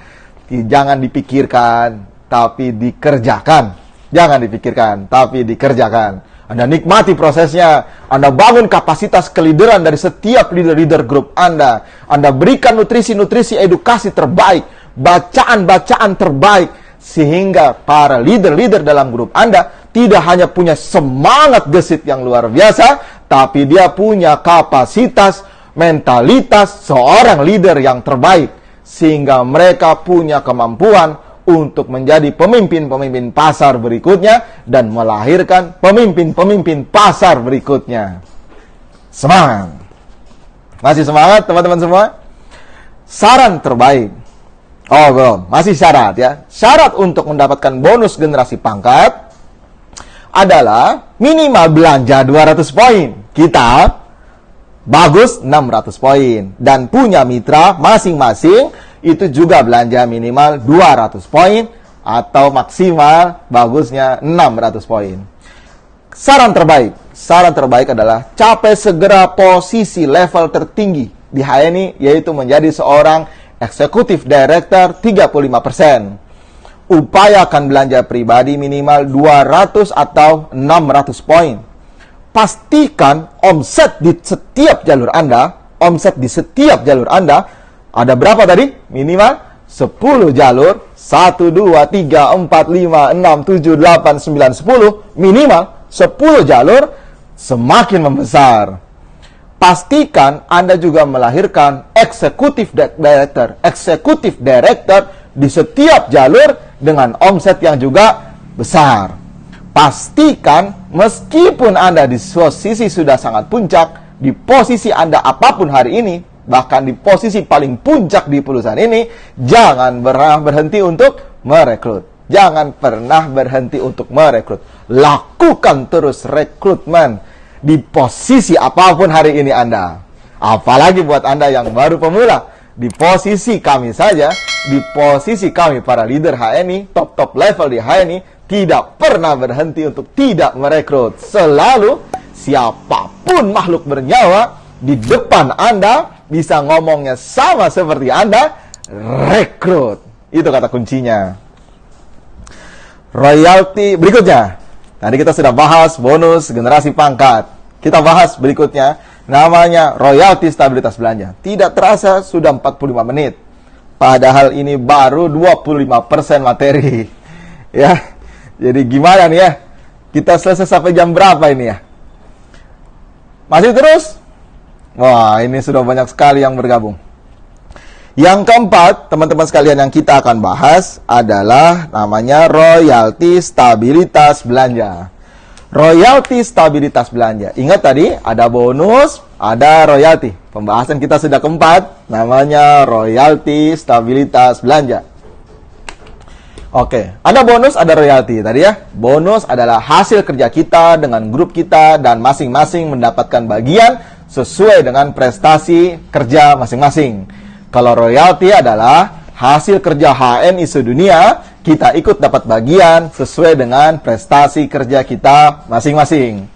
Jangan dipikirkan, tapi dikerjakan. Jangan dipikirkan, tapi dikerjakan. Anda nikmati prosesnya, Anda bangun kapasitas kelideran dari setiap leader-leader grup Anda. Anda berikan nutrisi-nutrisi edukasi terbaik, bacaan-bacaan terbaik, sehingga para leader-leader dalam grup Anda tidak hanya punya semangat gesit yang luar biasa, tapi dia punya kapasitas, mentalitas seorang leader yang terbaik, sehingga mereka punya kemampuan untuk menjadi pemimpin-pemimpin pasar berikutnya dan melahirkan pemimpin-pemimpin pasar berikutnya. Semangat! Masih semangat teman-teman semua? Saran terbaik. Oh belum, masih syarat ya. Syarat untuk mendapatkan bonus generasi pangkat adalah minimal belanja 200 poin. Kita bagus 600 poin. Dan punya mitra masing-masing itu juga belanja minimal 200 poin atau maksimal bagusnya 600 poin. Saran terbaik adalah capai segera posisi level tertinggi di HNI, yaitu menjadi seorang Eksekutif Director 35%. Upayakan belanja pribadi minimal 200 atau 600 poin. Pastikan omset di setiap jalur Anda, ada berapa tadi? Minimal 10 jalur, 1, 2, 3, 4, 5, 6, 7, 8, 9, 10, minimal 10 jalur, semakin membesar. Pastikan Anda juga melahirkan eksekutif director di setiap jalur dengan omset yang juga besar. Pastikan meskipun Anda di posisi sudah sangat puncak, di posisi Anda apapun hari ini, bahkan di posisi paling puncak di perusahaan ini, jangan pernah berhenti untuk merekrut. Jangan pernah berhenti untuk merekrut. Lakukan terus rekrutmen di posisi apapun hari ini Anda. Apalagi buat Anda yang baru pemula. Di posisi kami saja, di posisi kami para leader HNI, top level di HNI, tidak pernah berhenti untuk tidak merekrut. Selalu, siapapun makhluk bernyawa di depan Anda, bisa ngomongnya sama seperti Anda, rekrut. Itu kata kuncinya. Royalti berikutnya. Tadi kita sudah bahas bonus generasi pangkat. Kita bahas berikutnya, namanya royalti stabilitas belanja. Tidak terasa sudah 45 menit. Padahal ini baru 25% materi. Ya. Jadi gimana nih ya? Kita selesai sampai jam berapa ini ya? Masih terus? Wah, ini sudah banyak sekali yang bergabung. Yang keempat, teman-teman sekalian, yang kita akan bahas adalah namanya royalti stabilitas belanja. Royalti stabilitas belanja. Ingat tadi, ada bonus, ada royalti. Pembahasan kita sudah keempat, namanya royalti stabilitas belanja. Oke, ada bonus, ada royalti tadi ya. Bonus adalah hasil kerja kita dengan grup kita dan masing-masing mendapatkan bagian sesuai dengan prestasi kerja masing-masing. Kalau royalti adalah hasil kerja HNI sedunia, kita ikut dapat bagian sesuai dengan prestasi kerja kita masing-masing.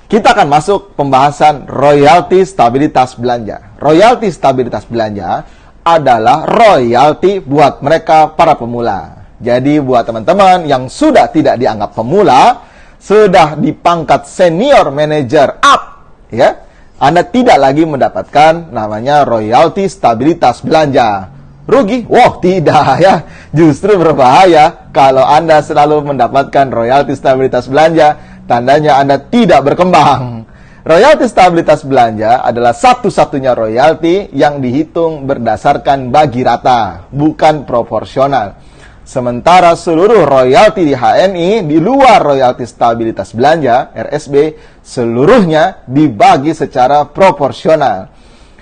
Kita akan masuk pembahasan royalti stabilitas belanja. Royalti stabilitas belanja adalah royalti buat mereka para pemula. Jadi buat teman-teman yang sudah tidak dianggap pemula, sudah dipangkat senior manager up, ya, Anda tidak lagi mendapatkan namanya royalti stabilitas belanja. Rugi? Wah, tidak ya. Justru berbahaya kalau Anda selalu mendapatkan royalti stabilitas belanja, tandanya Anda tidak berkembang. Royalti stabilitas belanja adalah satu-satunya royalti yang dihitung berdasarkan bagi rata, bukan proporsional. Sementara seluruh royalti di HNI di luar royalti stabilitas belanja (RSB) seluruhnya dibagi secara proporsional.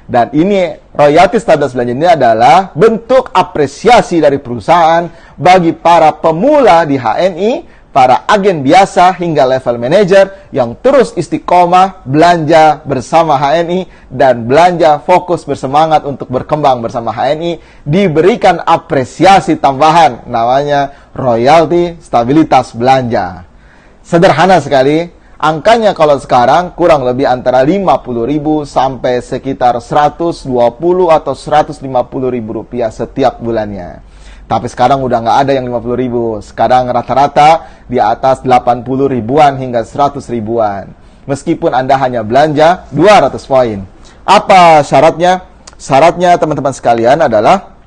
Dan ini royalti stabilitas belanja ini adalah bentuk apresiasi dari perusahaan bagi para pemula di HNI, para agen biasa hingga level manager yang terus istiqomah belanja bersama HNI dan belanja fokus bersemangat untuk berkembang bersama HNI, diberikan apresiasi tambahan namanya royalti stabilitas belanja. Sederhana sekali, angkanya kalau sekarang kurang lebih antara 50.000 sampai sekitar 120 atau 150.000 rupiah setiap bulannya. Tapi sekarang udah nggak ada yang 50.000. Sekarang rata-rata di atas 80 ribuan hingga 100 ribuan. Meskipun Anda hanya belanja 200 poin. Apa syaratnya? Syaratnya teman-teman sekalian adalah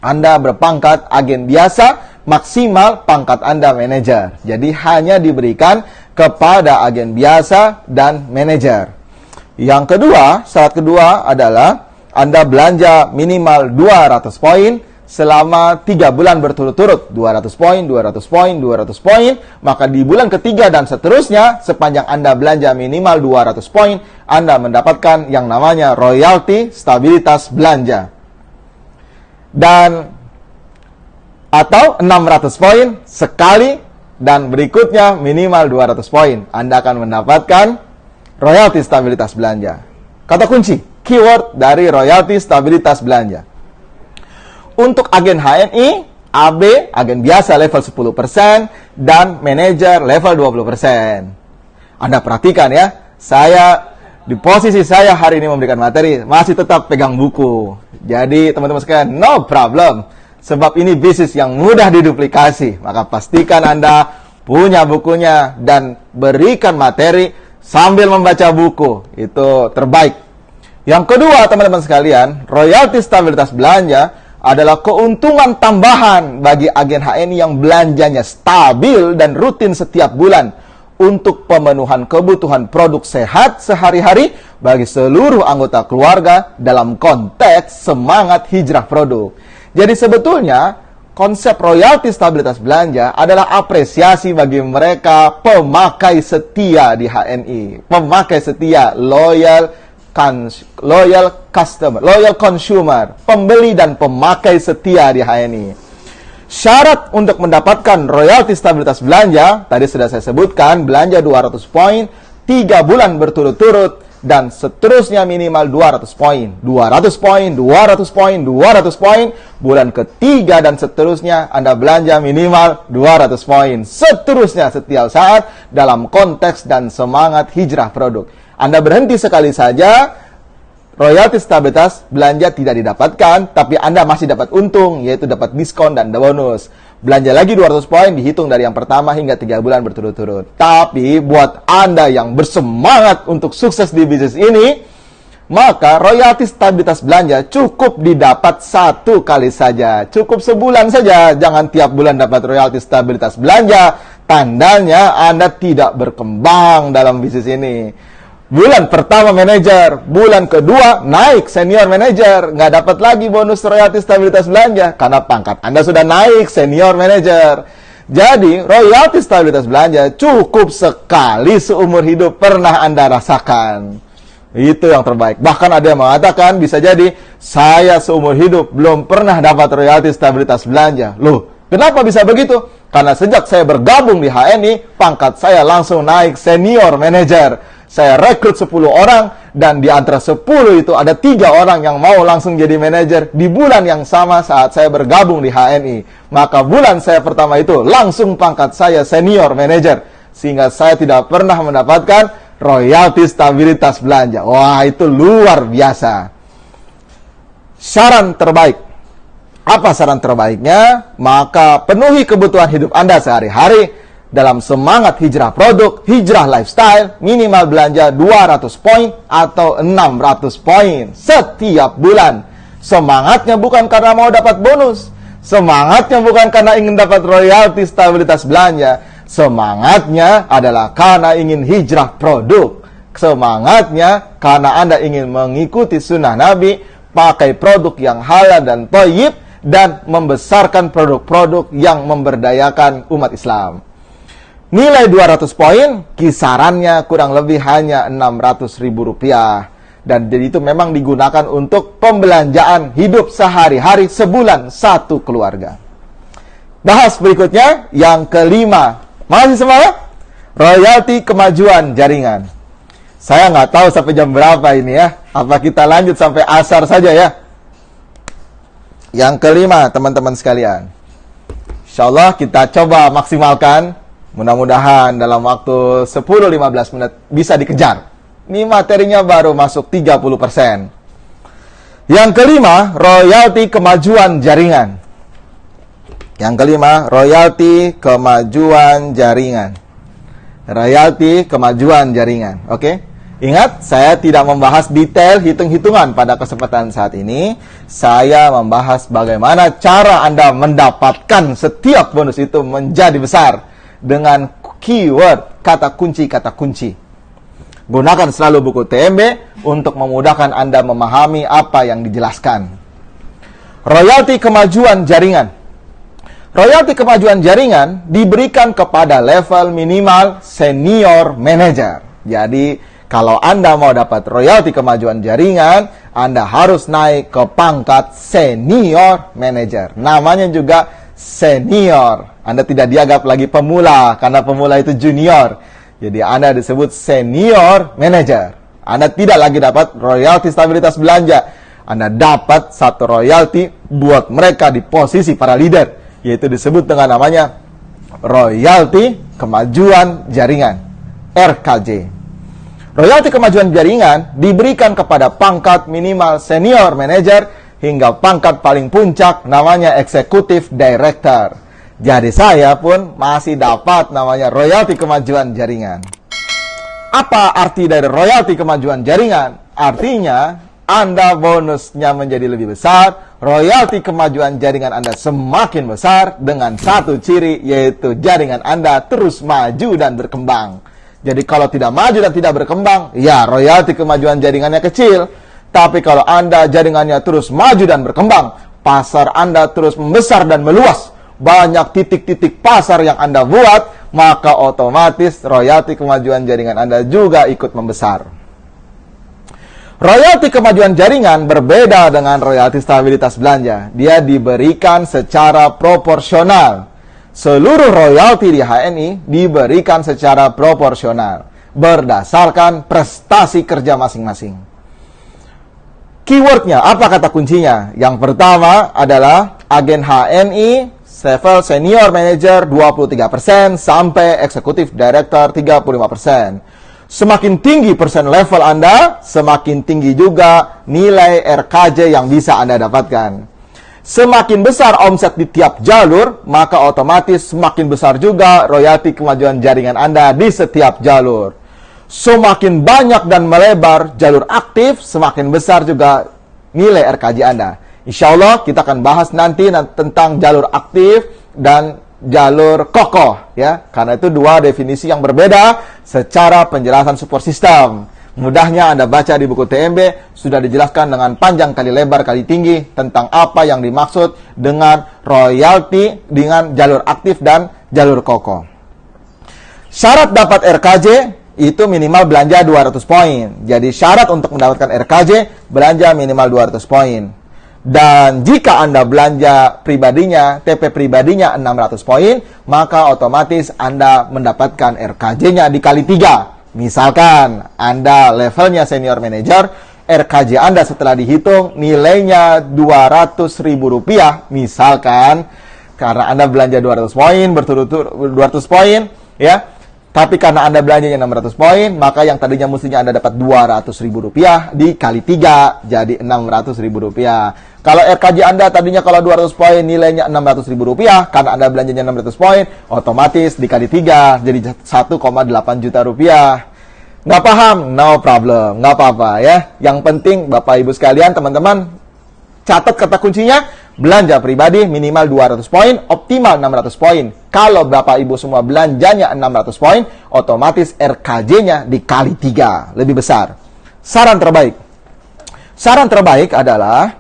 Anda berpangkat agen biasa, maksimal pangkat Anda manajer. Jadi hanya diberikan kepada agen biasa dan manajer. Yang kedua, syarat kedua adalah Anda belanja minimal 200 poin selama 3 bulan berturut-turut, 200 poin, 200 poin, 200 poin, maka di bulan ketiga dan seterusnya, sepanjang Anda belanja minimal 200 poin, Anda mendapatkan yang namanya royalti stabilitas belanja. Dan atau 600 poin sekali, dan berikutnya minimal 200 poin, Anda akan mendapatkan royalti stabilitas belanja. Kata kunci, keyword dari royalti stabilitas belanja. Untuk agen HNI, AB, agen biasa level 10%, dan manajer level 20%. Anda perhatikan ya, saya di posisi saya hari ini memberikan materi, masih tetap pegang buku. Jadi teman-teman sekalian, no problem. Sebab ini bisnis yang mudah diduplikasi. Maka pastikan Anda punya bukunya dan berikan materi sambil membaca buku. Itu terbaik. Yang kedua teman-teman sekalian, royalti stabilitas belanja adalah keuntungan tambahan bagi agen HNI yang belanjanya stabil dan rutin setiap bulan untuk pemenuhan kebutuhan produk sehat sehari-hari bagi seluruh anggota keluarga dalam konteks semangat hijrah produk. Jadi sebetulnya konsep royalti stabilitas belanja adalah apresiasi bagi mereka pemakai setia di HNI. Pemakai setia, loyal customer, loyal consumer, pembeli dan pemakai setia di HNI. Syarat untuk mendapatkan royalti stabilitas belanja, tadi sudah saya sebutkan, belanja 200 poin, 3 bulan berturut-turut, dan seterusnya minimal 200 poin. 200 poin, 200 poin, 200 poin, bulan ketiga dan seterusnya Anda belanja minimal 200 poin. Seterusnya setiap saat dalam konteks dan semangat hijrah produk. Anda berhenti sekali saja, royalti stabilitas belanja tidak didapatkan, tapi Anda masih dapat untung, yaitu dapat diskon dan bonus. Belanja lagi 200 poin dihitung dari yang pertama hingga 3 bulan berturut-turut. Tapi buat Anda yang bersemangat untuk sukses di bisnis ini, maka royalti stabilitas belanja cukup didapat 1 kali saja. Cukup sebulan saja, jangan tiap bulan dapat royalti stabilitas belanja. Tandanya Anda tidak berkembang dalam bisnis ini. Bulan pertama manajer, bulan kedua naik senior manajer, nggak dapat lagi bonus royalti stabilitas belanja karena pangkat Anda sudah naik senior manajer. Jadi royalti stabilitas belanja cukup sekali seumur hidup pernah Anda rasakan. Itu yang terbaik. Bahkan ada yang mengatakan bisa jadi saya seumur hidup belum pernah dapat royalti stabilitas belanja. Loh, kenapa bisa begitu? Karena sejak saya bergabung di HNI, pangkat saya langsung naik senior manager. Saya rekrut 10 orang dan di antara 10 itu ada 3 orang yang mau langsung jadi manajer di bulan yang sama saat saya bergabung di HNI. Maka bulan saya pertama itu langsung pangkat saya senior manajer. Sehingga saya tidak pernah mendapatkan royalti stabilitas belanja. Wah, itu luar biasa. Saran terbaik. Apa saran terbaiknya? Maka penuhi kebutuhan hidup Anda sehari-hari dalam semangat hijrah produk, hijrah lifestyle, minimal belanja 200 poin atau 600 poin setiap bulan. Semangatnya bukan karena mau dapat bonus. Semangatnya bukan karena ingin dapat royalti stabilitas belanja. Semangatnya adalah karena ingin hijrah produk. Semangatnya karena Anda ingin mengikuti sunnah Nabi, pakai produk yang halal dan thayyib, dan membesarkan produk-produk yang memberdayakan umat Islam. Nilai 200 poin, kisarannya kurang lebih hanya Rp600.000. Dan jadi itu memang digunakan untuk pembelanjaan hidup sehari-hari sebulan 1 keluarga. Bahas berikutnya, yang kelima. Masih semangat? Royalti kemajuan jaringan. Saya nggak tahu sampai jam berapa ini ya. Apa kita lanjut sampai asar saja ya? Yang kelima, teman-teman sekalian. Insya Allah kita coba maksimalkan. Mudah-mudahan dalam waktu 10-15 menit bisa dikejar. Ini materinya baru masuk 30%. Yang kelima, royalti kemajuan jaringan. Yang kelima, royalti kemajuan jaringan. Royalti kemajuan jaringan. Oke? Ingat, saya tidak membahas detail hitung-hitungan pada kesempatan saat ini. Saya membahas bagaimana cara Anda mendapatkan setiap bonus itu menjadi besar. Dengan keyword, kata kunci. Gunakan selalu buku TMB untuk memudahkan Anda memahami apa yang dijelaskan. Royalti kemajuan jaringan. Royalti kemajuan jaringan diberikan kepada level minimal senior manager. Jadi, kalau Anda mau dapat royalti kemajuan jaringan, Anda harus naik ke pangkat senior manager. Namanya juga senior. Anda tidak dianggap lagi pemula, karena pemula itu junior. Jadi Anda disebut senior manager. Anda tidak lagi dapat royalti stabilitas belanja. Anda dapat satu royalti buat mereka di posisi para leader, yaitu disebut dengan namanya royalti kemajuan jaringan, RKJ. Royalti kemajuan jaringan diberikan kepada pangkat minimal senior manager hingga pangkat paling puncak namanya Executive Director. Jadi saya pun masih dapat namanya royalti kemajuan jaringan. Apa arti dari royalti kemajuan jaringan? Artinya, Anda bonusnya menjadi lebih besar, royalti kemajuan jaringan Anda semakin besar dengan satu ciri, yaitu jaringan Anda terus maju dan berkembang. Jadi kalau tidak maju dan tidak berkembang, ya royalti kemajuan jaringannya kecil. Tapi kalau Anda jaringannya terus maju dan berkembang, pasar Anda terus membesar dan meluas, banyak titik-titik pasar yang Anda buat, maka otomatis royalti kemajuan jaringan Anda juga ikut membesar. Royalti kemajuan jaringan berbeda dengan royalti stabilitas belanja. Dia diberikan secara proporsional. Seluruh royalti di HNI diberikan secara proporsional, berdasarkan prestasi kerja masing-masing. Keywordnya, apa kata kuncinya? Yang pertama adalah agen HNI level senior manager 23% sampai eksekutif director 35%. Semakin tinggi persen level Anda, semakin tinggi juga nilai RKJ yang bisa Anda dapatkan. Semakin besar omset di tiap jalur, maka otomatis semakin besar juga royalti kemajuan jaringan Anda di setiap jalur. Semakin banyak dan melebar jalur aktif, semakin besar juga nilai RKJ Anda. Insya Allah kita akan bahas nanti tentang jalur aktif dan jalur kokoh, ya, karena itu dua definisi yang berbeda secara penjelasan support system. Mudahnya Anda baca di buku TMB, sudah dijelaskan dengan panjang kali lebar kali tinggi tentang apa yang dimaksud dengan royalti dengan jalur aktif dan jalur kokoh. Syarat dapat RKJ itu minimal belanja 200 poin. Jadi syarat untuk mendapatkan RKJ, belanja minimal 200 poin. Dan jika Anda belanja pribadinya, TP pribadinya 600 poin, maka otomatis Anda mendapatkan RKJ-nya dikali 3. Misalkan Anda levelnya senior manager, RKJ Anda setelah dihitung nilainya Rp200.000, misalkan karena Anda belanja 200 poin, berturut-turut 200 poin, ya. Tapi karena Anda belanjanya 600 poin, maka yang tadinya mestinya Anda dapat Rp200.000 dikali 3, jadi Rp600.000. Kalau RKJ Anda tadinya kalau 200 poin nilainya Rp600.000, karena Anda belanjanya 600 poin, otomatis dikali 3, jadi 1,8 juta rupiah. Nggak paham? No problem, nggak apa-apa ya. Yang penting Bapak Ibu sekalian, teman-teman, catat kata kuncinya, belanja pribadi minimal 200 poin, optimal 600 poin. Kalau Bapak Ibu semua belanjanya 600 poin, otomatis RKJ-nya dikali 3, lebih besar. Saran terbaik adalah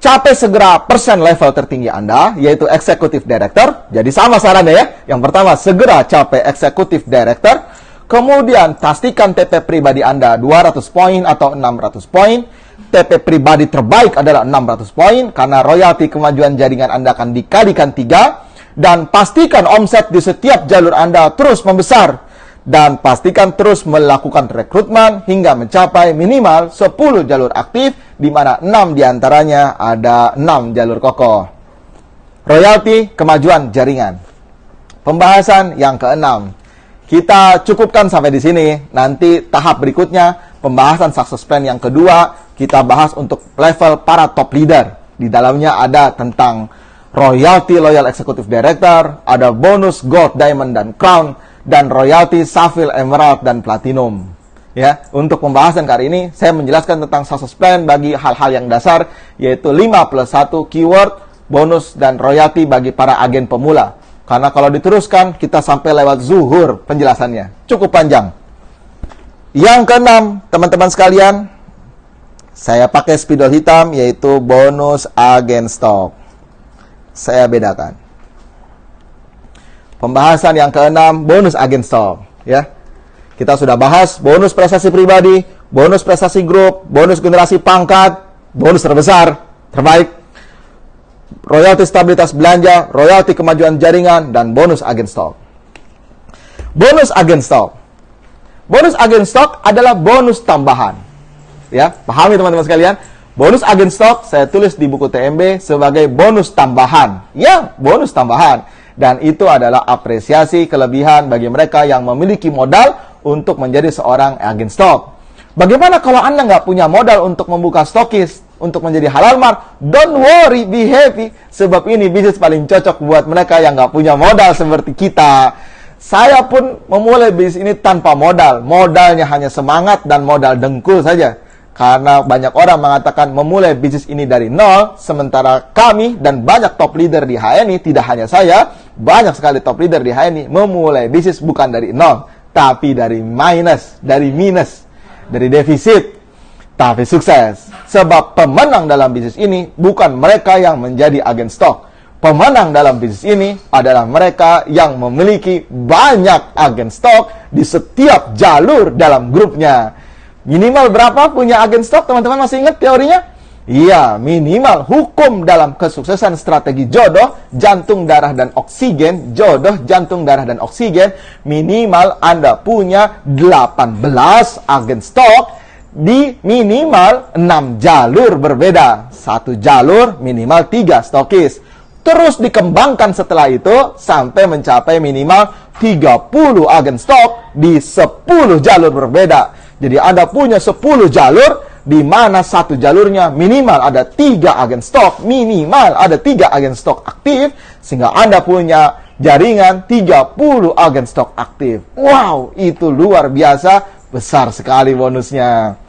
capai segera persen level tertinggi Anda, yaitu Executive Director. Jadi sama sarannya ya. Yang pertama, segera capai Executive Director. Kemudian, pastikan TP pribadi Anda 200 poin atau 600 poin. TP pribadi terbaik adalah 600 poin, karena royalti kemajuan jaringan Anda akan dikalikan 3. Dan pastikan omset di setiap jalur Anda terus membesar. Dan pastikan terus melakukan rekrutmen hingga mencapai minimal 10 jalur aktif, di mana 6 diantaranya ada 6 jalur kokoh. Royalti kemajuan jaringan. Pembahasan yang ke-6. Kita cukupkan sampai di sini. Nanti tahap berikutnya, pembahasan success plan yang kedua, kita bahas untuk level para top leader. Di dalamnya ada tentang royalti loyal executive director, ada bonus gold, diamond, dan crown, dan royalti Sapphire, Emerald, dan Platinum. Ya, untuk pembahasan kali ini, saya menjelaskan tentang success plan bagi hal-hal yang dasar, yaitu 5+1 keyword, bonus, dan royalti bagi para agen pemula. Karena kalau diteruskan, kita sampai lewat zuhur penjelasannya. Cukup panjang. Yang keenam, teman-teman sekalian, saya pakai spidol hitam, yaitu bonus agen stock. Saya bedakan. Pembahasan yang keenam, bonus agen stock. Ya, kita sudah bahas bonus prestasi pribadi, bonus prestasi grup, bonus generasi pangkat, bonus terbesar, terbaik, royalti stabilitas belanja, royalti kemajuan jaringan, dan bonus agen stock. Bonus agen stock. Bonus agen stock adalah bonus tambahan. Ya, pahami teman-teman sekalian. Bonus agen stock saya tulis di buku TMB sebagai bonus tambahan. Ya, bonus tambahan. Dan itu adalah apresiasi kelebihan bagi mereka yang memiliki modal untuk menjadi seorang agen stock. Bagaimana kalau Anda nggak punya modal untuk membuka stokis? untuk menjadi halal mart, don't worry, be happy. Sebab ini bisnis paling cocok buat mereka yang nggak punya modal seperti kita. Saya pun memulai bisnis ini tanpa modal. Modalnya hanya semangat dan modal dengkul saja. Karena banyak orang mengatakan memulai bisnis ini dari nol, sementara kami dan banyak top leader di HNI, tidak hanya saya, banyak sekali top leader di HNI memulai bisnis bukan dari nol, tapi dari minus, dari defisit, tapi sukses. Sebab pemenang dalam bisnis ini bukan mereka yang menjadi agen stok. Pemenang dalam bisnis ini adalah mereka yang memiliki banyak agen stok di setiap jalur dalam grupnya. Minimal berapa punya agen stok? Teman-teman masih ingat teorinya? Iya, minimal hukum dalam kesuksesan strategi jodoh, jantung, darah, dan oksigen. Jodoh, jantung, darah, dan oksigen. Minimal Anda punya 18 agen stok di minimal 6 jalur berbeda. Satu jalur minimal 3 stokis. Terus dikembangkan setelah itu sampai mencapai minimal 30 agen stok di 10 jalur berbeda. Jadi Anda punya 10 jalur, di mana satu jalurnya minimal ada 3 agen stok, minimal ada 3 agen stok aktif, sehingga Anda punya jaringan 30 agen stok aktif. Wow, itu luar biasa, besar sekali bonusnya.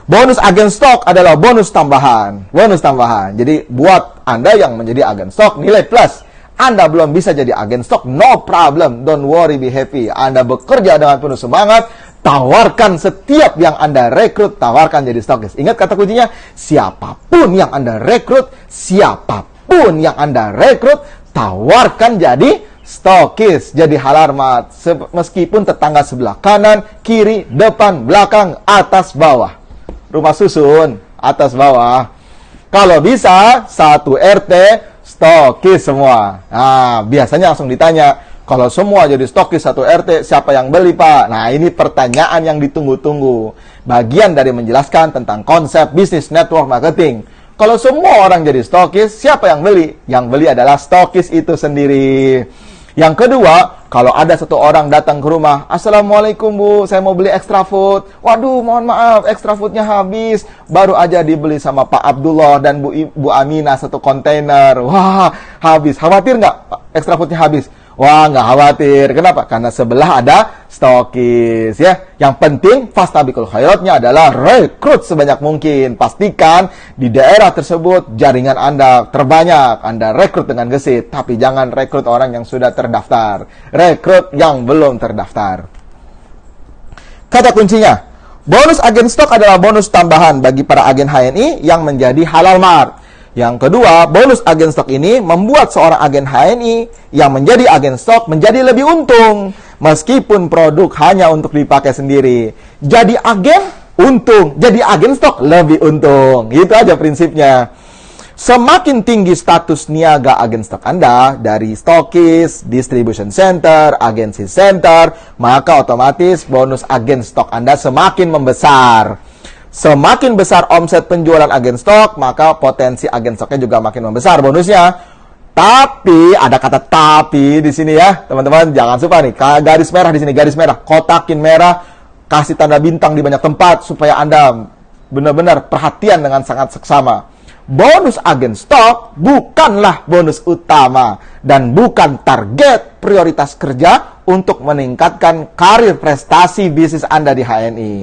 Bonus agen stok adalah bonus tambahan. Bonus tambahan. Jadi buat Anda yang menjadi agen stok, nilai plus. Anda belum bisa jadi agen stok, no problem. Don't worry, be happy. Anda bekerja dengan penuh semangat. Tawarkan setiap yang Anda rekrut, tawarkan jadi stokis. Ingat kata kuncinya, siapapun yang Anda rekrut, tawarkan jadi stokis, jadi halal mart. Meskipun tetangga sebelah kanan, kiri, depan, belakang, atas, bawah. Rumah susun, atas, bawah. Kalau bisa, satu RT, stokis semua. Nah, biasanya langsung ditanya, kalau semua jadi stokis satu RT, siapa yang beli, Pak? Nah, ini pertanyaan yang ditunggu-tunggu. Bagian dari menjelaskan tentang konsep bisnis network marketing. Kalau semua orang jadi stokis, siapa yang beli? Yang beli adalah stokis itu sendiri. Yang kedua, kalau ada satu orang datang ke rumah, Assalamualaikum Bu, saya mau beli extra food. Waduh, mohon maaf, extra foodnya habis. Baru aja dibeli sama Pak Abdullah dan Bu Aminah satu kontainer. Wah, habis. Khawatir nggak extra foodnya habis? Wah, nggak khawatir. Kenapa? Karena sebelah ada stokis, ya. Yang penting, fastabikul khairatnya adalah rekrut sebanyak mungkin. Pastikan di daerah tersebut jaringan Anda terbanyak. Anda rekrut dengan gesit, tapi jangan rekrut orang yang sudah terdaftar. Rekrut yang belum terdaftar. Kata kuncinya, bonus agen stok adalah bonus tambahan bagi para agen HNI yang menjadi halal mart. Yang kedua, bonus agen stok ini membuat seorang agen HNI yang menjadi agen stok menjadi lebih untung. Meskipun produk hanya untuk dipakai sendiri. Jadi agen, untung. Jadi agen stok, lebih untung. Itu aja prinsipnya. Semakin tinggi status niaga agen stok Anda, dari stokis, distribution center, agency center, maka otomatis bonus agen stok Anda semakin membesar. Semakin besar omset penjualan agen stok, maka potensi agen stoknya juga makin membesar bonusnya. Tapi, ada kata tapi di sini ya, teman-teman, jangan suka nih. Garis merah di sini, garis merah. Kotakin merah, kasih tanda bintang di banyak tempat supaya Anda benar-benar perhatian dengan sangat seksama. Bonus agen stok bukanlah bonus utama dan bukan target prioritas kerja untuk meningkatkan karir prestasi bisnis Anda di HNI.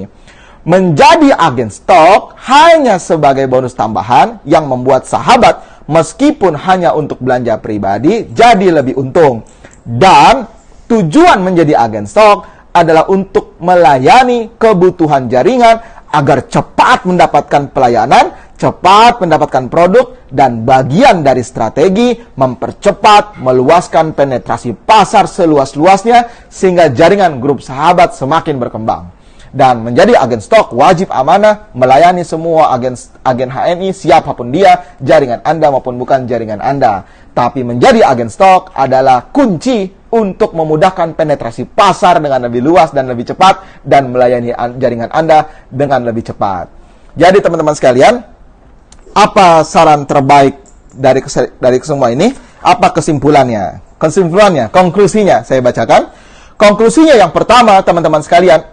Menjadi agen stok hanya sebagai bonus tambahan yang membuat sahabat meskipun hanya untuk belanja pribadi jadi lebih untung. Dan tujuan menjadi agen stok adalah untuk melayani kebutuhan jaringan agar cepat mendapatkan pelayanan, cepat mendapatkan produk, dan bagian dari strategi mempercepat meluaskan penetrasi pasar seluas-luasnya sehingga jaringan grup sahabat semakin berkembang. Dan menjadi agen stok wajib amanah melayani semua agen HNI siapapun dia, jaringan Anda maupun bukan jaringan Anda. Tapi menjadi agen stok adalah kunci untuk memudahkan penetrasi pasar dengan lebih luas dan lebih cepat dan melayani jaringan Anda dengan lebih cepat. Jadi teman-teman sekalian, apa saran terbaik dari semua ini? Apa kesimpulannya? Konklusinya saya bacakan. Konklusinya yang pertama, teman-teman sekalian,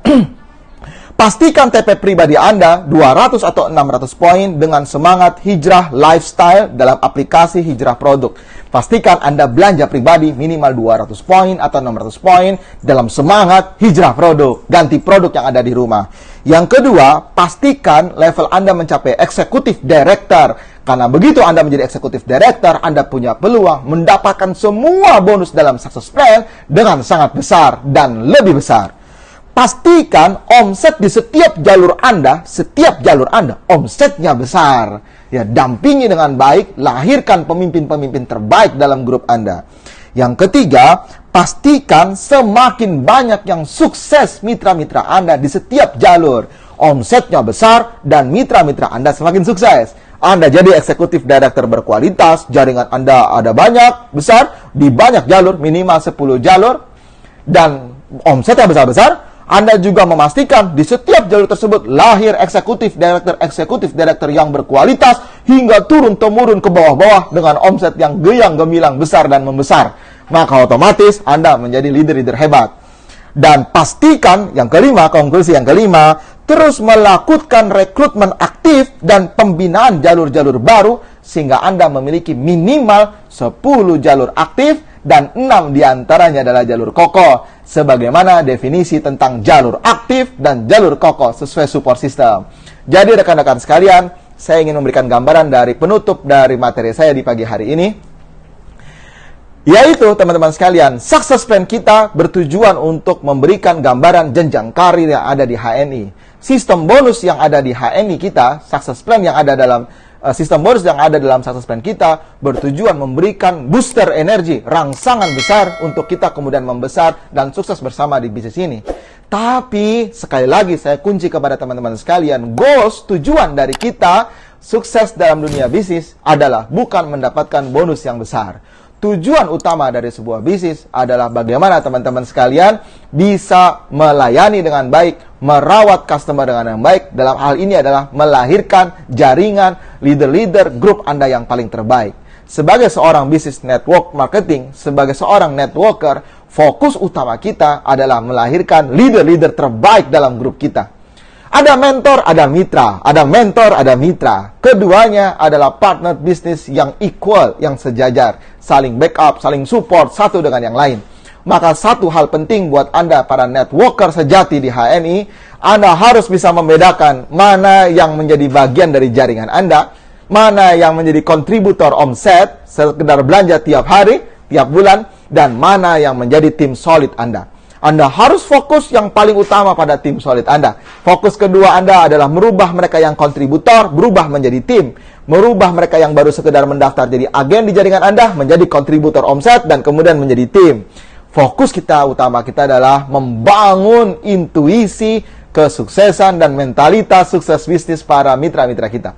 Pastikan TP pribadi Anda 200 atau 600 poin dengan semangat hijrah lifestyle dalam aplikasi hijrah produk. Pastikan Anda belanja pribadi minimal 200 poin atau 600 poin dalam semangat hijrah produk. Ganti produk yang ada di rumah. Yang kedua, pastikan level Anda mencapai Executive Director. Karena begitu Anda menjadi Executive Director, Anda punya peluang mendapatkan semua bonus dalam success plan dengan sangat besar dan lebih besar. Pastikan omset di setiap jalur Anda omsetnya besar. Ya, dampingi dengan baik, lahirkan pemimpin-pemimpin terbaik dalam grup Anda. Yang ketiga, pastikan semakin banyak yang sukses mitra-mitra Anda di setiap jalur. Omsetnya besar dan mitra-mitra Anda semakin sukses. Anda jadi eksekutif director berkualitas, jaringan Anda ada banyak, besar, di banyak jalur, minimal 10 jalur, dan omsetnya besar-besar. Anda juga memastikan di setiap jalur tersebut lahir eksekutif director yang berkualitas hingga turun-temurun ke bawah-bawah dengan omset yang geyang gemilang besar dan membesar. Maka otomatis Anda menjadi leader-leader hebat. Dan pastikan, yang kelima, konklusi yang kelima, terus melakukan rekrutmen aktif dan pembinaan jalur-jalur baru sehingga Anda memiliki minimal 10 jalur aktif dan 6 diantaranya adalah jalur kokoh. Sebagaimana definisi tentang jalur aktif dan jalur kokoh sesuai support system. Jadi rekan-rekan sekalian, saya ingin memberikan gambaran dari penutup dari materi saya di pagi hari ini. Yaitu teman-teman sekalian, success plan kita bertujuan untuk memberikan gambaran jenjang karir yang ada di HNI. Sistem bonus yang ada di HNI kita, success plan yang ada dalam sistem bonus yang ada dalam success plan kita bertujuan memberikan booster energi, rangsangan besar untuk kita kemudian membesar dan sukses bersama di bisnis ini. Tapi sekali lagi saya kunci kepada teman-teman sekalian, goals, tujuan dari kita sukses dalam dunia bisnis adalah bukan mendapatkan bonus yang besar. Tujuan utama dari sebuah bisnis adalah bagaimana teman-teman sekalian bisa melayani dengan baik, merawat customer dengan yang baik. Dalam hal ini adalah melahirkan jaringan leader-leader grup Anda yang paling terbaik. Sebagai seorang bisnis network marketing, sebagai seorang networker, fokus utama kita adalah melahirkan leader-leader terbaik dalam grup kita. Ada mentor, ada mitra. Ada mentor, ada mitra. Keduanya adalah partner bisnis yang equal, yang sejajar. Saling backup, saling support satu dengan yang lain. Maka satu hal penting buat Anda para networker sejati di HNI, Anda harus bisa membedakan mana yang menjadi bagian dari jaringan Anda, mana yang menjadi kontributor omset, sekedar belanja tiap hari, tiap bulan, dan mana yang menjadi tim solid Anda. Anda harus fokus yang paling utama pada tim solid Anda. Fokus kedua Anda adalah merubah mereka yang kontributor, berubah menjadi tim. Merubah mereka yang baru sekedar mendaftar jadi agen di jaringan Anda, menjadi kontributor omset, dan kemudian menjadi tim. Fokus kita utama kita adalah membangun intuisi, kesuksesan, dan mentalitas sukses bisnis para mitra-mitra kita.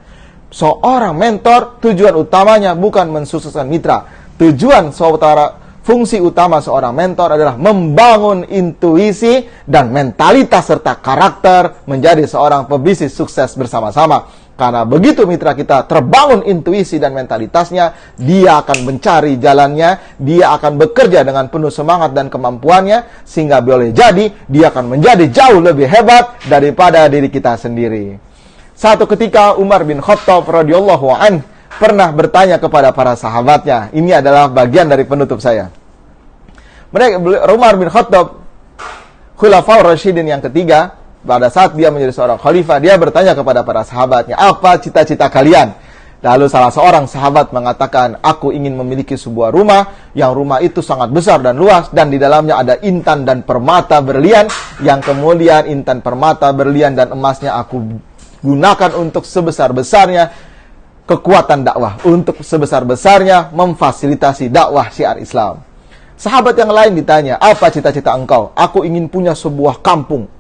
Seorang mentor, tujuan utamanya bukan mensukseskan mitra. Fungsi utama seorang mentor adalah membangun intuisi dan mentalitas serta karakter menjadi seorang pebisnis sukses bersama-sama. Karena begitu mitra kita terbangun intuisi dan mentalitasnya, dia akan mencari jalannya, dia akan bekerja dengan penuh semangat dan kemampuannya, sehingga boleh jadi dia akan menjadi jauh lebih hebat daripada diri kita sendiri. Satu ketika Umar bin Khattab radhiyallahu anhu pernah bertanya kepada para sahabatnya. Ini adalah bagian dari penutup saya. Umar bin Khattab, Khulafaur Rasyidin yang ketiga, pada saat dia menjadi seorang khalifah, dia bertanya kepada para sahabatnya, apa cita-cita kalian? Lalu salah seorang sahabat mengatakan, aku ingin memiliki sebuah rumah, yang rumah itu sangat besar dan luas, dan di dalamnya ada intan dan permata berlian, yang kemudian intan, permata, berlian, dan emasnya aku gunakan untuk sebesar-besarnya kekuatan dakwah, untuk sebesar-besarnya memfasilitasi dakwah syiar Islam. Sahabat yang lain ditanya, apa cita-cita engkau? Aku ingin punya sebuah kampung,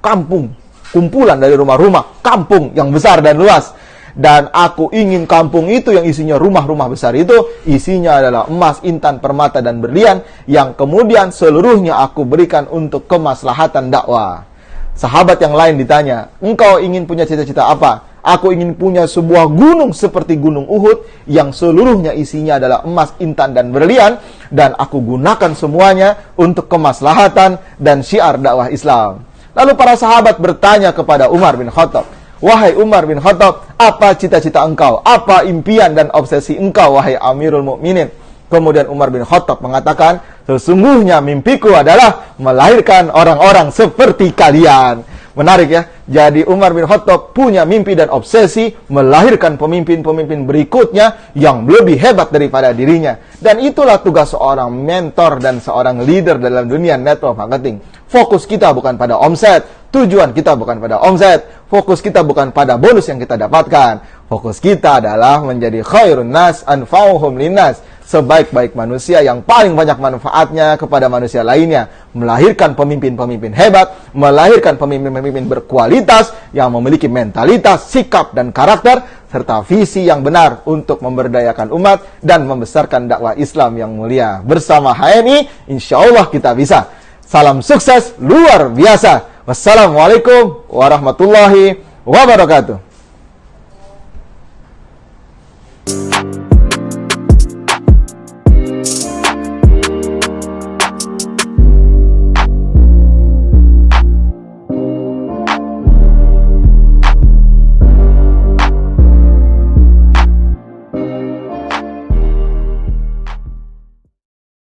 kumpulan dari rumah-rumah, kampung yang besar dan luas. Dan aku ingin kampung itu yang isinya rumah-rumah besar itu, isinya adalah emas, intan, permata, dan berlian, yang kemudian seluruhnya aku berikan untuk kemaslahatan dakwah. Sahabat yang lain ditanya, engkau ingin punya cita-cita apa? Aku ingin punya sebuah gunung seperti gunung Uhud yang seluruhnya isinya adalah emas, intan, dan berlian, dan aku gunakan semuanya untuk kemaslahatan dan syiar dakwah Islam. Lalu para sahabat bertanya kepada Umar bin Khattab, "Wahai Umar bin Khattab, apa cita-cita engkau? Apa impian dan obsesi engkau, wahai Amirul Mukminin?" Kemudian Umar bin Khattab mengatakan, "Sesungguhnya mimpiku adalah melahirkan orang-orang seperti kalian." Menarik ya. Jadi Umar bin Khattab punya mimpi dan obsesi melahirkan pemimpin-pemimpin berikutnya yang lebih hebat daripada dirinya. Dan itulah tugas seorang mentor dan seorang leader dalam dunia network marketing. Fokus kita bukan pada omset, tujuan kita bukan pada omset, fokus kita bukan pada bonus yang kita dapatkan. Fokus kita adalah menjadi khairun nas anfa'uhum linnas, sebaik-baik manusia yang paling banyak manfaatnya kepada manusia lainnya, melahirkan pemimpin-pemimpin hebat, melahirkan pemimpin-pemimpin berkualitas yang memiliki mentalitas, sikap dan karakter serta visi yang benar untuk memberdayakan umat dan membesarkan dakwah Islam yang mulia. Bersama HMI, insya Allah kita bisa. Salam sukses luar biasa. Wassalamualaikum warahmatullahi wabarakatuh.